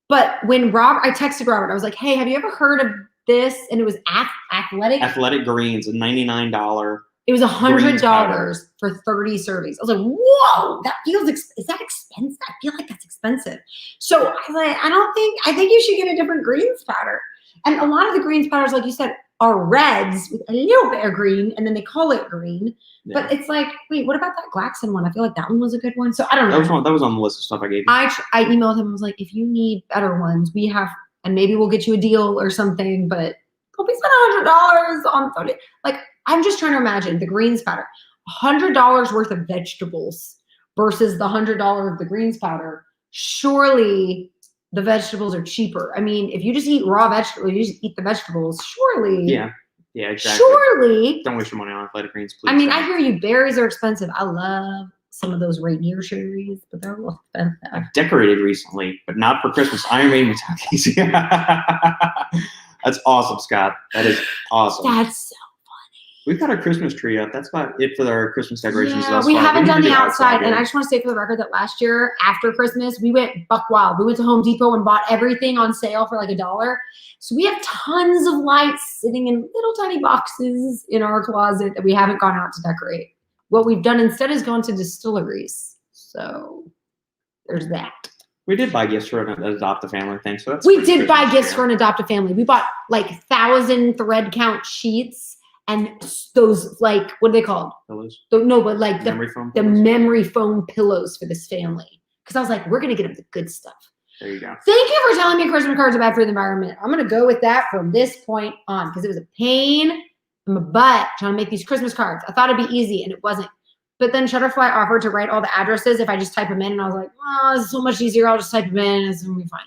But when I texted Robert, I was like, hey, have you ever heard of this? And it was Athletic Greens, a $99. It was $100 for 30 servings. I was like, whoa, that feels, is that expensive? I feel like that's expensive. So I was like, I think you should get a different greens powder. And a lot of the greens powders, like you said, are reds with a little bit of green, and then they call it green. Yeah. But it's like, wait, what about that Glaxon one? I feel like that one was a good one. So I don't know. That was on the list of stuff I gave you. I emailed him. I was like, if you need better ones, we have, and maybe we'll get you a deal or something, but don't be spending $100 on 30. Like, I'm just trying to imagine the greens powder, $100 worth of vegetables versus the $100 of the greens powder. Surely the vegetables are cheaper. I mean, if you just eat raw vegetables, you just eat the vegetables, surely. Yeah, exactly. Surely. Don't waste your money on athletic greens, please. I mean, I hear you, berries are expensive. I love some of those Rainier cherries, but they're a little expensive. I've decorated recently, but not for Christmas. Iron Maiden Kentuckies. That's awesome, Scott. That is awesome. That's so funny. We've got our Christmas tree up. That's about it for our Christmas decorations. Yeah, we haven't done the outside. And I just want to say for the record that last year, after Christmas, we went buck wild. We went to Home Depot and bought everything on sale for like $1. So we have tons of lights sitting in little tiny boxes in our closet that we haven't gone out to decorate. What we've done instead is gone to distilleries. So there's that. We did buy gifts for an adopt a family thing. So that's we did buy gifts for an adopt a family. We bought like 1,000 thread count sheets and those, like, what are they called? Pillows? But like the memory foam pillows for this family. Because I was like, we're going to get them the good stuff. There you go. Thank you for telling me Christmas cards are bad for the environment. I'm going to go with that from this point on because it was a pain in my butt trying to make these Christmas cards. I thought it'd be easy and it wasn't. But then Shutterfly offered to write all the addresses if I just type them in. And I was like, oh, this is so much easier. I'll just type them in. It's going to be fine.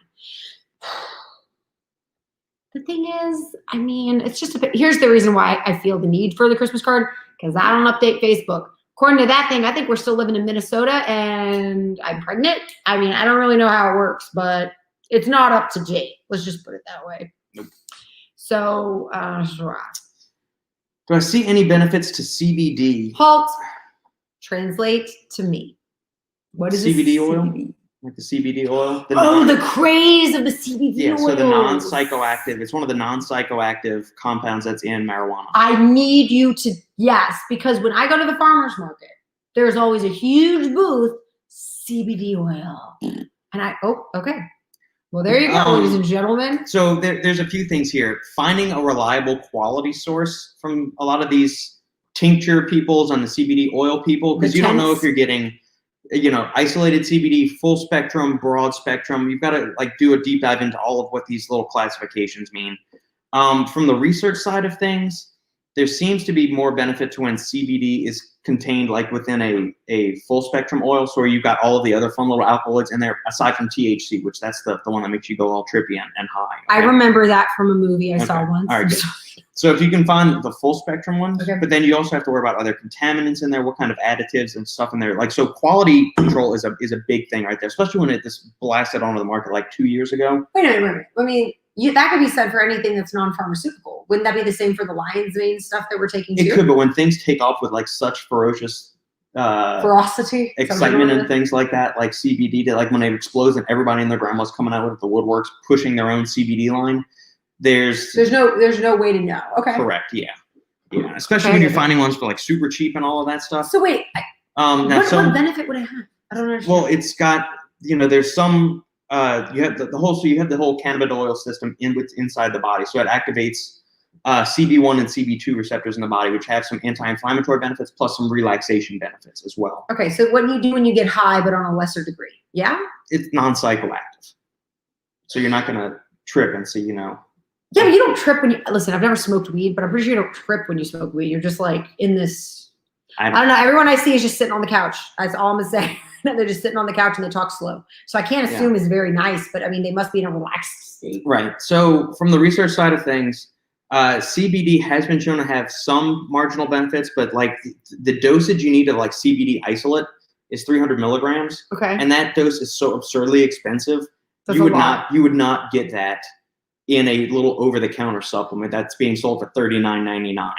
The thing is, I mean, it's just here's the reason why I feel the need for the Christmas card, because I don't update Facebook. According to that thing, I think we're still living in Minnesota and I'm pregnant. I mean, I don't really know how it works, but it's not up to date. Let's just put it that way. Nope. So, do I see any benefits to CBD? Halt. Translate to me. What is CBD oil? Like the CBD oil? The craze of the CBD oil. Yeah, so the non-psychoactive. It's one of the non-psychoactive compounds that's in marijuana. I need you to, yes, because when I go to the farmer's market, there's always a huge booth, CBD oil. And okay. Well, there you go, ladies and gentlemen. So there's a few things here. Finding a reliable quality source from a lot of these tincture peoples and the CBD oil people, because you don't know if you're getting isolated CBD, full spectrum, broad spectrum. You've got to like do a deep dive into all of what these little classifications mean. From the research side of things, there seems to be more benefit to when CBD is contained like within a full spectrum oil. So where you've got all of the other fun little alkaloids in there, aside from THC, which that's the one that makes you go all trippy and high. Okay? I remember that from a movie I saw once. All right, good. So if you can find the full spectrum ones, okay. But then you also have to worry about other contaminants in there, what kind of additives and stuff in there. Like, so quality control is a big thing right there, especially when it just blasted onto the market like 2 years ago. Wait a minute. I mean, that could be said for anything that's non-pharmaceutical. Wouldn't that be the same for the lion's mane stuff that we're taking too? It could, but when things take off with like such ferocious ferocity, excitement and things like that, like CBD, like when it explodes and everybody and their grandma's coming out with the woodworks pushing their own CBD line, there's no way to know. Okay. Correct. Yeah. Especially when you're finding ones for like super cheap and all of that stuff. So wait, what benefit would it have? I don't understand. Well, it's got there's some you have the whole cannabinoid oil system inside the body, so it activates CB1 and CB2 receptors in the body, which have some anti-inflammatory benefits plus some relaxation benefits as well. Okay, so what do you do when you get high, but on a lesser degree? Yeah. It's non-psychoactive, so you're not gonna trip and see Yeah, but you don't trip when you listen. I've never smoked weed, but I'm pretty sure you don't trip when you smoke weed. You're just like in this. I don't know. Everyone I see is just sitting on the couch. That's all I'm gonna say. They're just sitting on the couch and they talk slow. So I can't assume it's very nice, but I mean, they must be in a relaxed state. Right. So from the research side of things, CBD has been shown to have some marginal benefits, but like the dosage you need of like CBD isolate is 300 milligrams. Okay. And that dose is so absurdly expensive. You would not get that in a little over-the-counter supplement that's being sold for $39.99.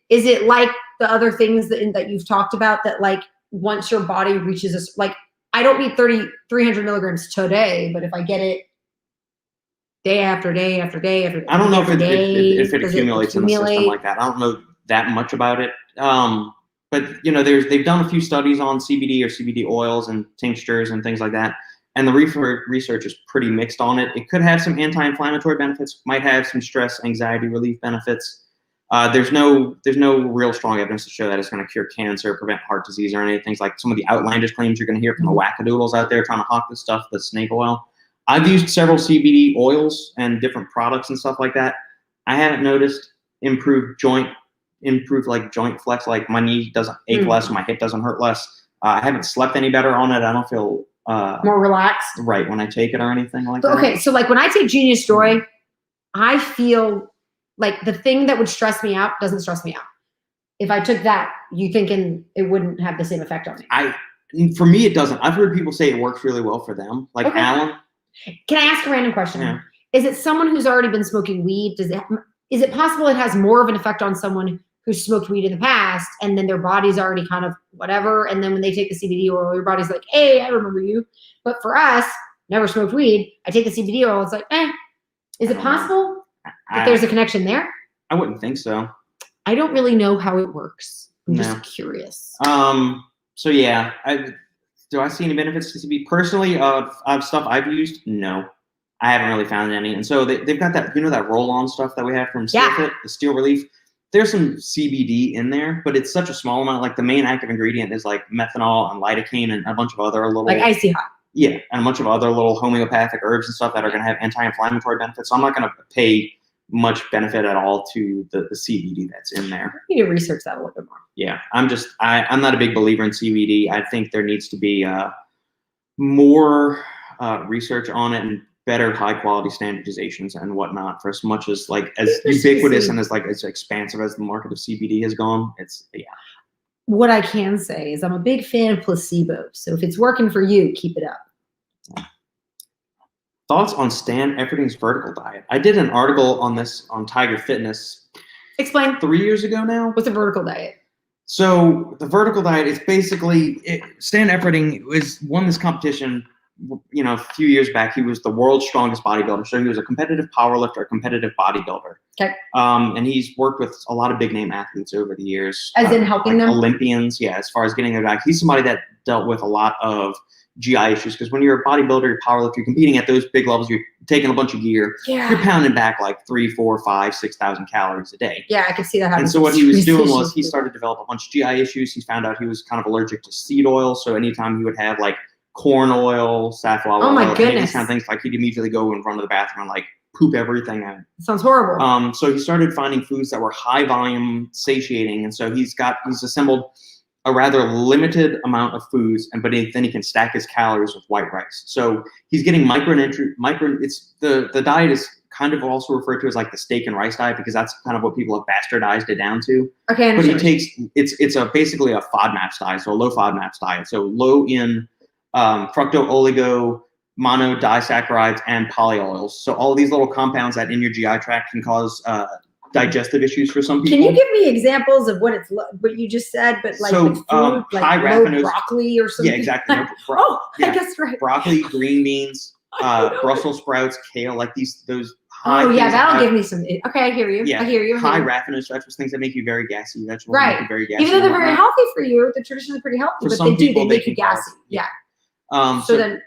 Is it like the other things that you've talked about that like once your body reaches this, like I don't need 300 milligrams today, but if I get it day after day after day after I don't know if it accumulates in the system like that. I don't know that much about it. But they've done a few studies on CBD or CBD oils and tinctures and things like that. And the research is pretty mixed on it. It could have some anti-inflammatory benefits, might have some stress, anxiety relief benefits. There's no real strong evidence to show that it's going to cure cancer, prevent heart disease, or any things like some of the outlandish claims you're going to hear from the wackadoodles out there trying to hawk this stuff, the snake oil. I've used several CBD oils and different products and stuff like that. I haven't noticed improved joint flex, like my knee doesn't ache less, my hip doesn't hurt less. I haven't slept any better on it. I don't feel more relaxed when I take it or anything like that. Okay, so like when I take Genius Joy, I feel like the thing that would stress me out doesn't stress me out. If I took that, you thinking it wouldn't have the same effect on me? For me, it doesn't. I've heard people say it works really well for them. Like Alan. Can I ask a random question? Yeah. Is it someone who's already been smoking weed? Is it possible it has more of an effect on someone who's smoked weed in the past and then their body's already kind of whatever, and then when they take the CBD oil, your body's like, hey, I remember you. But for us, never smoked weed, I take the CBD oil, it's like, Is it possible that there's a connection there? I wouldn't think so. I don't really know how it works. I'm just curious. So yeah, do I see any benefits to CBD personally of stuff I've used? No, I haven't really found any. And so they've got that, that roll-on stuff that we have from Steel-Fit, the Steel Relief. There's some CBD in there, but it's such a small amount. Like the main active ingredient is like methanol and lidocaine and a bunch of other little like icy hot. Yeah, and a bunch of other little homeopathic herbs and stuff that are going to have anti-inflammatory benefits. So I'm not going to pay much benefit at all to the CBD that's in there. I need to research that a little bit more. Yeah, I'm not a big believer in CBD. I think there needs to be more research on it and better high quality standardizations and whatnot. For as much as ubiquitous and as expansive as the market of CBD has gone, What I can say is I'm a big fan of placebo. So if it's working for you, keep it up. Thoughts on Stan Efferding's vertical diet? I did an article on this on Tiger Fitness. Explain. 3 years ago now. What's a vertical diet? So the vertical diet is basically Stan Efferding won this competition. A few years back, he was the world's strongest bodybuilder. So he was a competitive powerlifter, a competitive bodybuilder. Okay. And he's worked with a lot of big name athletes over the years. As in helping them? Olympians, yeah, as far as getting them back. He's somebody that dealt with a lot of GI issues, because when you're a bodybuilder, you're powerlifter, you're competing at those big levels, you're taking a bunch of gear, Yeah. you're pounding back like 3, 4, 5, 6,000 calories a day. Yeah, I could see that happening. And so what he was doing was he started to develop a bunch of GI issues. He found out he was kind of allergic to seed oil. So anytime he would have like corn oil, safflower oil, any of these kind of things, like he'd immediately go and run to the bathroom and like poop everything out. It sounds horrible. So he started finding foods that were high volume satiating. And so he's assembled a rather limited amount of foods, but then he can stack his calories with white rice. So he's getting it's the diet is kind of also referred to as like the steak and rice diet, because that's kind of what people have bastardized it down to. Okay. But he takes, it's basically a FODMAPs diet, so a low FODMAPs diet. So low in fructo oligo, monodisaccharides, and polyols. So all of these little compounds that in your GI tract can cause digestive issues for some people. Can you give me examples of what you just said, but like so, with food, like high low raffinose broccoli or something? Yeah, exactly. I guess right. Broccoli, green beans, Brussels sprouts, kale, like those high. Oh yeah, that'll give me some. Okay, I hear you. Yeah, I hear you. High raffinose vegetables, things that make you very gassy. Vegetables right. make you very gassy. Even though they're very healthy for you, they're traditionally pretty healthy, for but some they people, make you gassy. Yeah. So then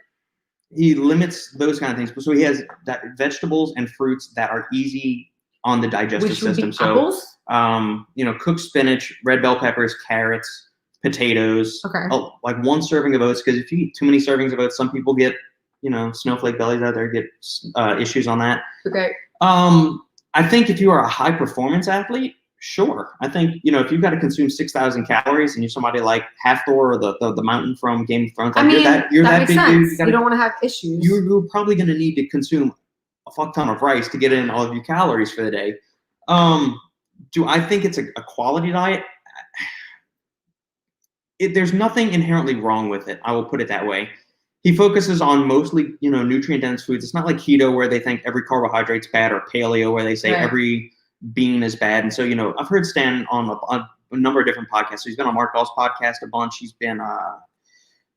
he limits those kind of things. So he has vegetables and fruits that are easy on the digestive system. So apples? Cooked spinach, red bell peppers, carrots, potatoes. Okay. Like one serving of oats, because if you eat too many servings of oats, some people get snowflake bellies out there, get issues on that. Okay. I think if you are a high performance athlete, sure. I think if you've got to consume 6,000 calories and you're somebody like Hathor or the mountain from Game of Thrones, like you're that big dude. You don't want to have issues. You're probably going to need to consume a fuck ton of rice to get in all of your calories for the day. Do I think it's a quality diet? There's nothing inherently wrong with it. I will put it that way. He focuses on mostly, nutrient-dense foods. It's not like keto where they think every carbohydrate's bad, or paleo where they say every bean is bad. And so, I've heard Stan on a number of different podcasts. So he's been on Mark Dahl's podcast a bunch. He's been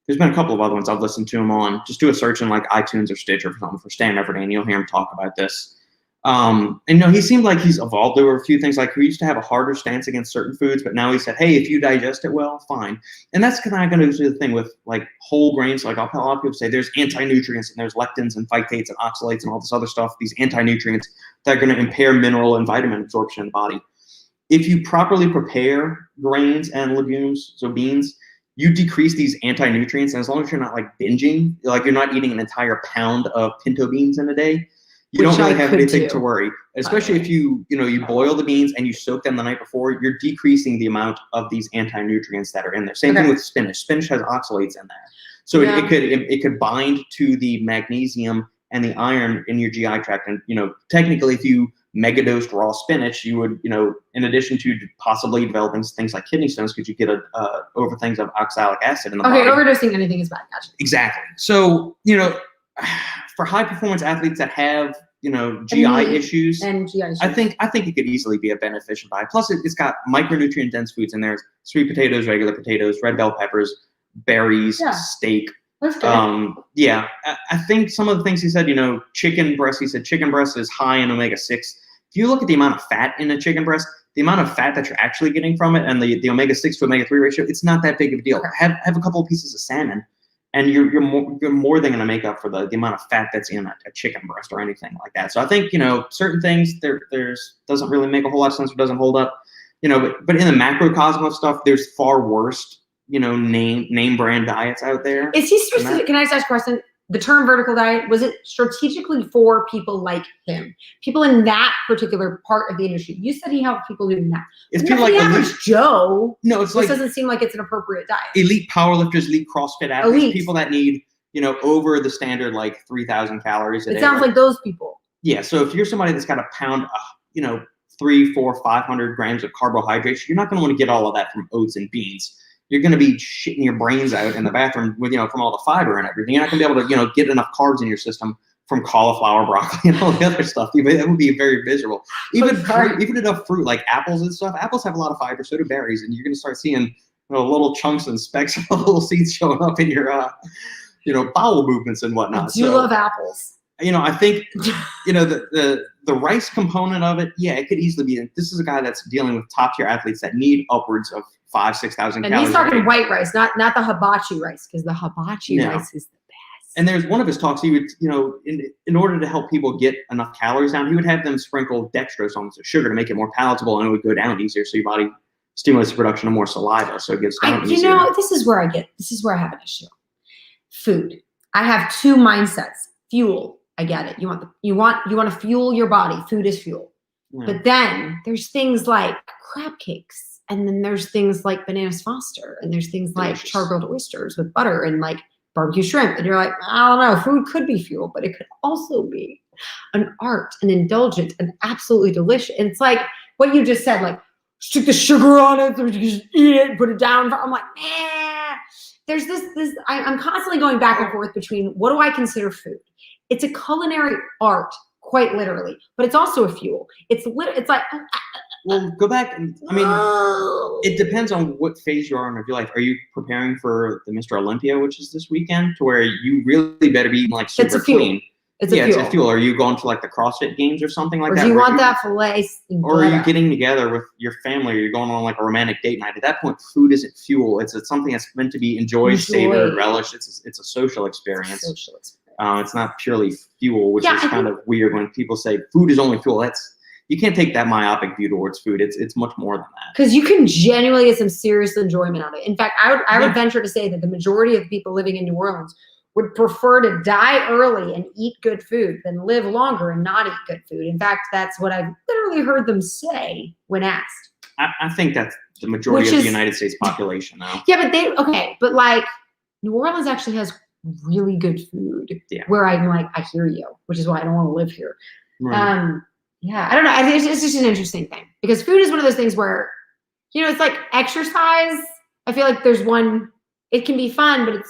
there's been a couple of other ones I've listened to him on. Just do a search in like iTunes or Stitcher for something for Stan Everday, and you'll hear him talk about this. And he seemed like he's evolved over a few things. Like he used to have a harder stance against certain foods, but now he said, hey, if you digest it well, fine. And that's kind of going to do the thing with like whole grains. Like a lot of people say there's anti-nutrients and there's lectins and phytates and oxalates and all this other stuff, these anti-nutrients that are going to impair mineral and vitamin absorption in the body. If you properly prepare grains and legumes, so beans, you decrease these anti-nutrients. And as long as you're not like binging, like you're not eating an entire pound of pinto beans in a day, you don't really have anything to worry, especially if you boil the beans and you soak them the night before. You're decreasing the amount of these anti-nutrients that are in there. Same thing with spinach. Spinach has oxalates in there, so it could bind to the magnesium and the iron in your GI tract. And technically, if you megadosed raw spinach, you would in addition to possibly developing things like kidney stones, because you get over things of oxalic acid in the body. Okay, overdosing anything is bad. Gotcha. Exactly. So for high performance athletes that have GI issues, I think it could easily be a beneficial diet. Plus, it's got micronutrient dense foods in there: sweet potatoes, regular potatoes, red bell peppers, berries, steak. That's good. I think some of the things he said, chicken breast. He said chicken breast is high in omega-6. If you look at the amount of fat in a chicken breast, the amount of fat that you're actually getting from it, and the omega-6 to omega-3 ratio, it's not that big of a deal. Okay. Have a couple of pieces of salmon, and you're more than going to make up for the amount of fat that's in a chicken breast or anything like that. So I think certain things there's doesn't really make a whole lot of sense or doesn't hold up. But in the macrocosm of stuff, there's far worse name brand diets out there. Is he specific? Can I just ask a question? The term vertical diet, was it strategically for people like him, people in that particular part of the industry? You said he helped people doing that. It's people like the average Joe. No, it's like doesn't seem like it's an appropriate diet. Elite powerlifters, elite CrossFit athletes, people that need over the standard like 3,000 calories a day. It sounds like those people. Yeah. So if you're somebody that's got to pound 300, 400, 500 grams of carbohydrates, you're not going to want to get all of that from oats and beans. You're going to be shitting your brains out in the bathroom with, from all the fiber and everything. You're not going to be able to, get enough carbs in your system from cauliflower, broccoli, and all the other stuff. That would be very miserable. Even enough fruit like apples and stuff. Apples have a lot of fiber, so do berries, and you're going to start seeing little chunks and specks of little seeds showing up in your, bowel movements and whatnot. I do love apples. I think, the the rice component of it, yeah, it could easily be. This is a guy that's dealing with top tier athletes that need upwards of 5,000-6,000 calories. And he's talking white rice, not the hibachi rice, because the hibachi rice is the best. And there's one of his talks. He would, in order to help people get enough calories down, he would have them sprinkle dextrose on the sugar to make it more palatable, and it would go down easier. So your body stimulates the production of more saliva, so it gets down easier. This is where I have an issue. Food. I have two mindsets. Fuel. I get it. You want to fuel your body. Food is fuel. Yeah. But then there's things like crab cakes, and then there's things like bananas Foster, and there's things like char-grilled oysters with butter and like barbecue shrimp. And you're like, I don't know, food could be fuel, but it could also be an art, an indulgent, and absolutely delicious. And it's like what you just said, like stick the sugar on it, so you just eat it, put it down. I'm like, there's this. I'm constantly going back and forth between what do I consider food? It's a culinary art, quite literally, but it's also a fuel. It's like. Well, go back. It depends on what phase you are in your life. Are you preparing for the Mr. Olympia, which is this weekend, to where you really better be like super clean? It's a fuel. Are you going to like the CrossFit Games or something like that? Or do you want that filet? Or are you getting together with your family, or you're going on like a romantic date night? At that point, food isn't fuel. It's something that's meant to be enjoyed, savored, relished. It's a social experience. It's not purely fuel, which is kind of weird when people say food is only fuel. You can't take that myopic view towards food. It's much more than that. Because you can genuinely get some serious enjoyment out of it. In fact, I would venture to say that the majority of people living in New Orleans would prefer to die early and eat good food than live longer and not eat good food. In fact, that's what I've literally heard them say when asked. I think that's the majority of the United States population now. Yeah, but like New Orleans actually has really good food. Yeah. Where I'm like, I hear you, which is why I don't want to live here. Right. Yeah, I don't know. I think it's just an interesting thing because food is one of those things where, it's like exercise. I feel like there's one. It can be fun, but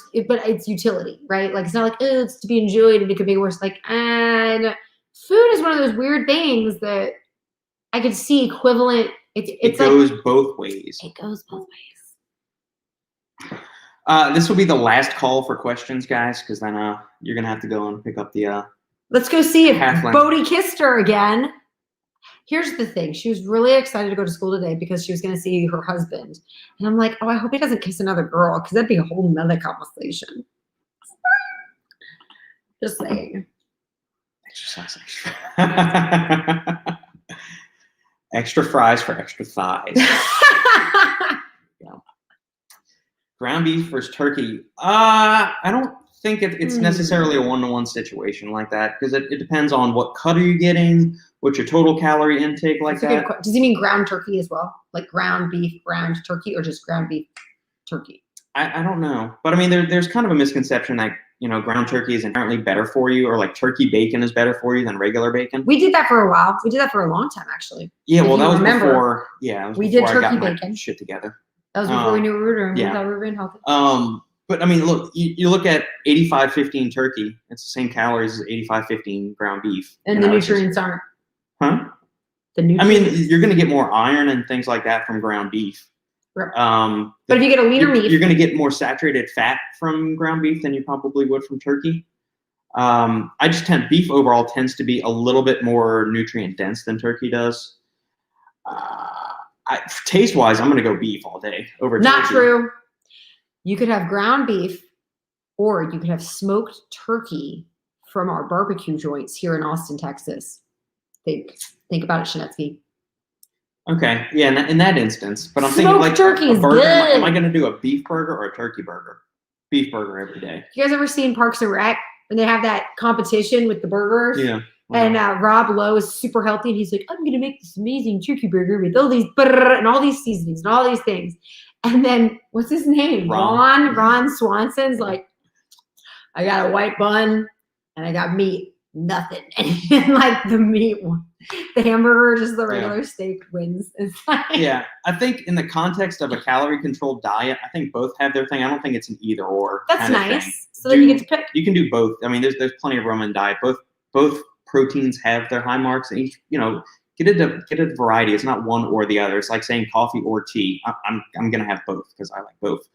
it's utility, right? Like it's not like it's to be enjoyed and it could be worse. Like, and food is one of those weird things that I could see equivalent. It goes both ways. It goes both ways. This will be the last call for questions, guys, because then you're gonna have to go and pick up the. Let's go see if Bodie kissed her again. Here's the thing. She was really excited to go to school today because she was going to see her husband. And I'm like, I hope he doesn't kiss another girl because that'd be a whole nother conversation. Just saying. Exercise extra fries for extra thighs. Ground beef versus turkey. I don't think it's necessarily a one-to-one situation like that because it depends on what cut are you getting, what's your total calorie intake like that. Does he mean ground turkey as well? Like ground beef, ground turkey, or just ground beef turkey? I don't know. But I mean, there's kind of a misconception that, ground turkey is inherently better for you, or like turkey bacon is better for you than regular bacon. We did that for a while. We did that for a long time, actually. Yeah, well, that was before. Yeah, we did turkey bacon. Shit together. That was before we knew we were doing. Yeah. We thought we were being healthy. But I mean, look, you look at 85-15 turkey. It's the same calories as 85-15 ground beef. And the nutrients aren't. Huh? The nutrients. I mean, you're going to get more iron and things like that from ground beef. But if you get a leaner meat, you're going to get more saturated fat from ground beef than you probably would from turkey. Beef overall tends to be a little bit more nutrient dense than turkey does. Taste wise, I'm going to go beef all day over turkey. Not true. You could have ground beef, or you could have smoked turkey from our barbecue joints here in Austin, Texas. Think about it, Shanetsky. Okay, yeah, in that instance, but I'm smoked thinking like turkey a burger. Is good. Am I going to do a beef burger or a turkey burger? Beef burger every day. You guys ever seen Parks and Rec when they have that competition with the burgers? Yeah. And Rob Lowe is super healthy, and he's like, I'm going to make this amazing turkey burger with all these and all these seasonings and all these things. And then, what's his name? Ron Swanson's like, I got a white bun, and I got meat. Nothing. And like the meat one. The hamburger, just the regular steak wins. It's like, yeah, I think in the context of a calorie-controlled diet, I think both have their thing. I don't think it's an either-or. That's nice. So then you get to pick. You can do both. I mean, there's plenty of room in diet. Both proteins have their high marks, and each, get a variety. It's not one or the other. It's like saying coffee or tea. I'm gonna have both because I like both.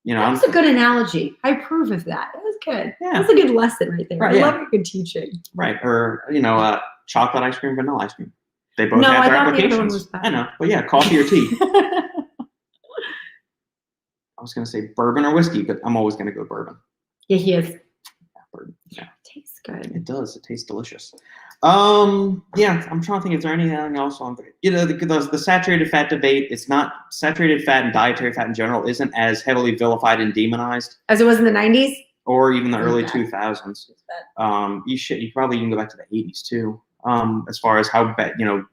You know, that's a good analogy. I approve of that. That was good. Yeah. That's a good lesson right there. Right, I yeah. love your good teaching. Right. Or, chocolate ice cream, vanilla ice cream. They both No, have I their thought the other one applications. was bad. I know. But yeah, coffee or tea. I was going to say bourbon or whiskey, but I'm always going to go bourbon. Yeah, he is. Bourbon. Yeah. It tastes good. It does. It tastes delicious. Yeah, I'm trying to think. Is there anything else on the saturated fat debate? It's not saturated fat and dietary fat in general isn't as heavily vilified and demonized as it was in the 90s or even the early bad. 2000s. You probably even go back to the 80s too. As far as how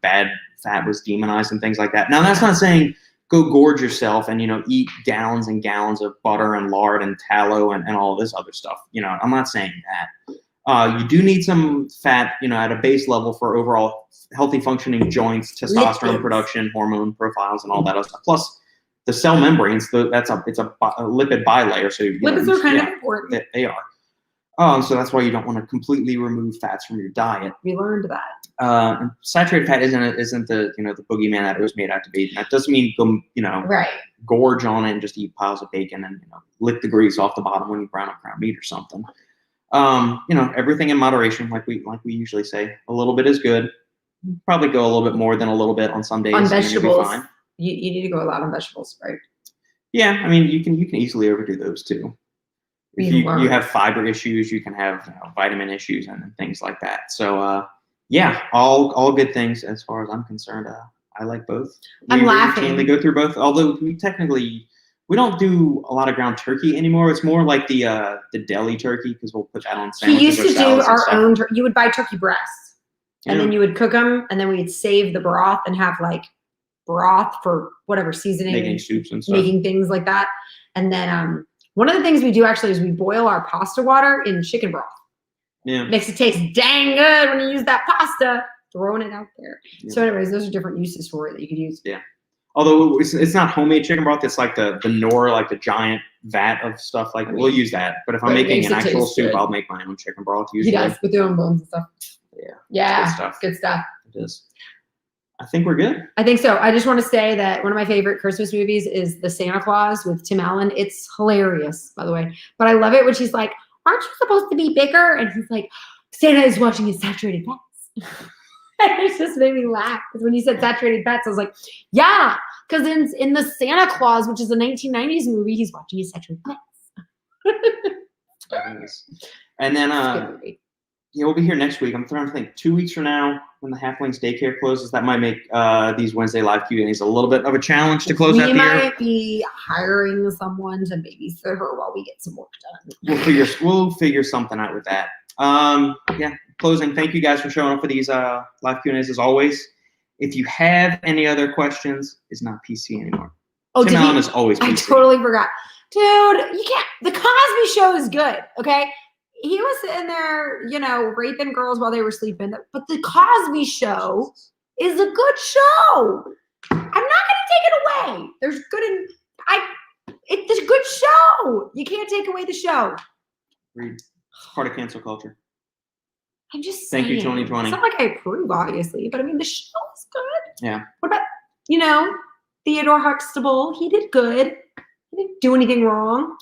bad fat was demonized and things like that. Now that's not saying go gorge yourself and eat gallons and gallons of butter and lard and tallow and all this other stuff. I'm not saying that. You do need some fat, at a base level for overall healthy functioning joints, testosterone production, hormone profiles, and all that other stuff. Plus, the cell membranes, it's a lipid bilayer. So lipids are kind of important. They are. So that's why you don't want to completely remove fats from your diet. We learned that. Saturated fat isn't the the boogeyman that it was made out to be. And that doesn't mean go right. gorge on it and just eat piles of bacon and lick the grease off the bottom when you brown up ground meat or something. Everything in moderation, like we usually say. A little bit is good. Probably go a little bit more than a little bit on some days. On vegetables, fine. You need to go a lot on vegetables, right? Yeah, I mean you can easily overdo those too. If you have fiber issues, you can have vitamin issues and things like that. So yeah, all good things as far as I'm concerned. I like both. I'm laughing. We routinely go through both, although we don't do a lot of ground turkey anymore. It's more like the deli turkey because we'll put that on sandwiches. We used to do our own. You would buy turkey breasts, and then you would cook them, and then we'd save the broth and have like broth for whatever seasoning, making soups and stuff, making things like that. And then one of the things we do actually is we boil our pasta water in chicken broth. Yeah, makes it taste dang good when you use that pasta. Throwing it out there. Yeah. So, anyways, those are different uses for it that you could use. Yeah. Although it's not homemade chicken broth, it's like the Knorr, like the giant vat of stuff. Like we'll use that, but if I'm making an actual soup, I'll make my own chicken broth. Usually, he does with their own bones and stuff. Yeah, yeah, good stuff. It is. I think we're good. I think so. I just want to say that one of my favorite Christmas movies is The Santa Claus with Tim Allen. It's hilarious, by the way, but I love it when she's like, "Aren't you supposed to be bigger?" And he's like, "Santa is watching his saturated fats." It just made me laugh because when you said saturated fats, I was like, yeah, because in the Santa Claus, which is a 1990s movie, he's watching his saturated fats. And then we'll be here next week. I'm trying to think 2 weeks from now when the Halflings daycare closes. That might make these Wednesday live Q&As a little bit of a challenge to close out the year. We might be hiring someone to babysit her while we get some work done. We'll figure something out with that. Yeah. Closing, thank you guys for showing up for these live Q&As as always. If you have any other questions, it's not PC anymore. Oh, Tim Allen is always PC. I totally forgot. Dude, you can't. The Cosby Show is good, okay? He was sitting there, raping girls while they were sleeping. But the Cosby Show is a good show. I'm not going to take it away. There's good it's a good show. You can't take away the show. Read. Part of cancel culture. I'm just saying. Thank you, 2020. It's not like I approve, obviously, but I mean, the show is good. Yeah. What about, Theodore Huxtable? He did good. He didn't do anything wrong.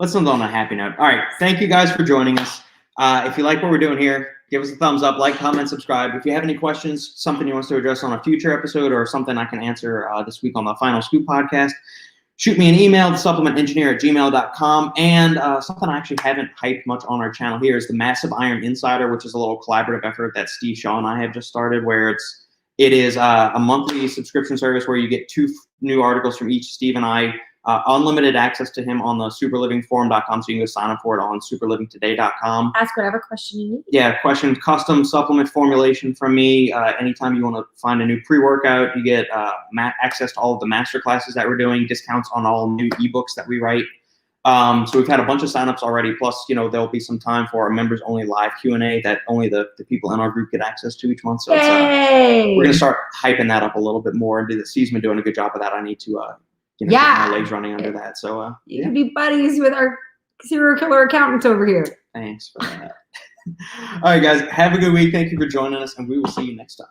Let's end on a happy note. All right. Thank you guys for joining us. If you like what we're doing here, give us a thumbs up, like, comment, subscribe. If you have any questions, something you want us to address on a future episode or something I can answer this week on the Final Scoop podcast, shoot me an email, thesupplementengineer@gmail.com. And something I actually haven't hyped much on our channel here is the Massive Iron Insider, which is a little collaborative effort that Steve Shaw and I have just started, where it is a monthly subscription service where you get 2 new articles from each Steve and I, unlimited access to him on the superlivingforum.com. So you can go sign up for it on superlivingtoday.com. Ask whatever question you need. Yeah, question, custom supplement formulation from me. Anytime you want to find a new pre-workout, you get access to all of the master classes that we're doing, discounts on all new ebooks that we write. So we've had a bunch of signups already. Plus, there'll be some time for our members only live Q&A that only the people in our group get access to each month. So we're going to start hyping that up a little bit more. Steve's been doing a good job of that. I need to get my legs running under that. So you can be buddies with our serial killer accountant over here. Thanks for that. All right, guys, have a good week. Thank you for joining us, and we will see you next time.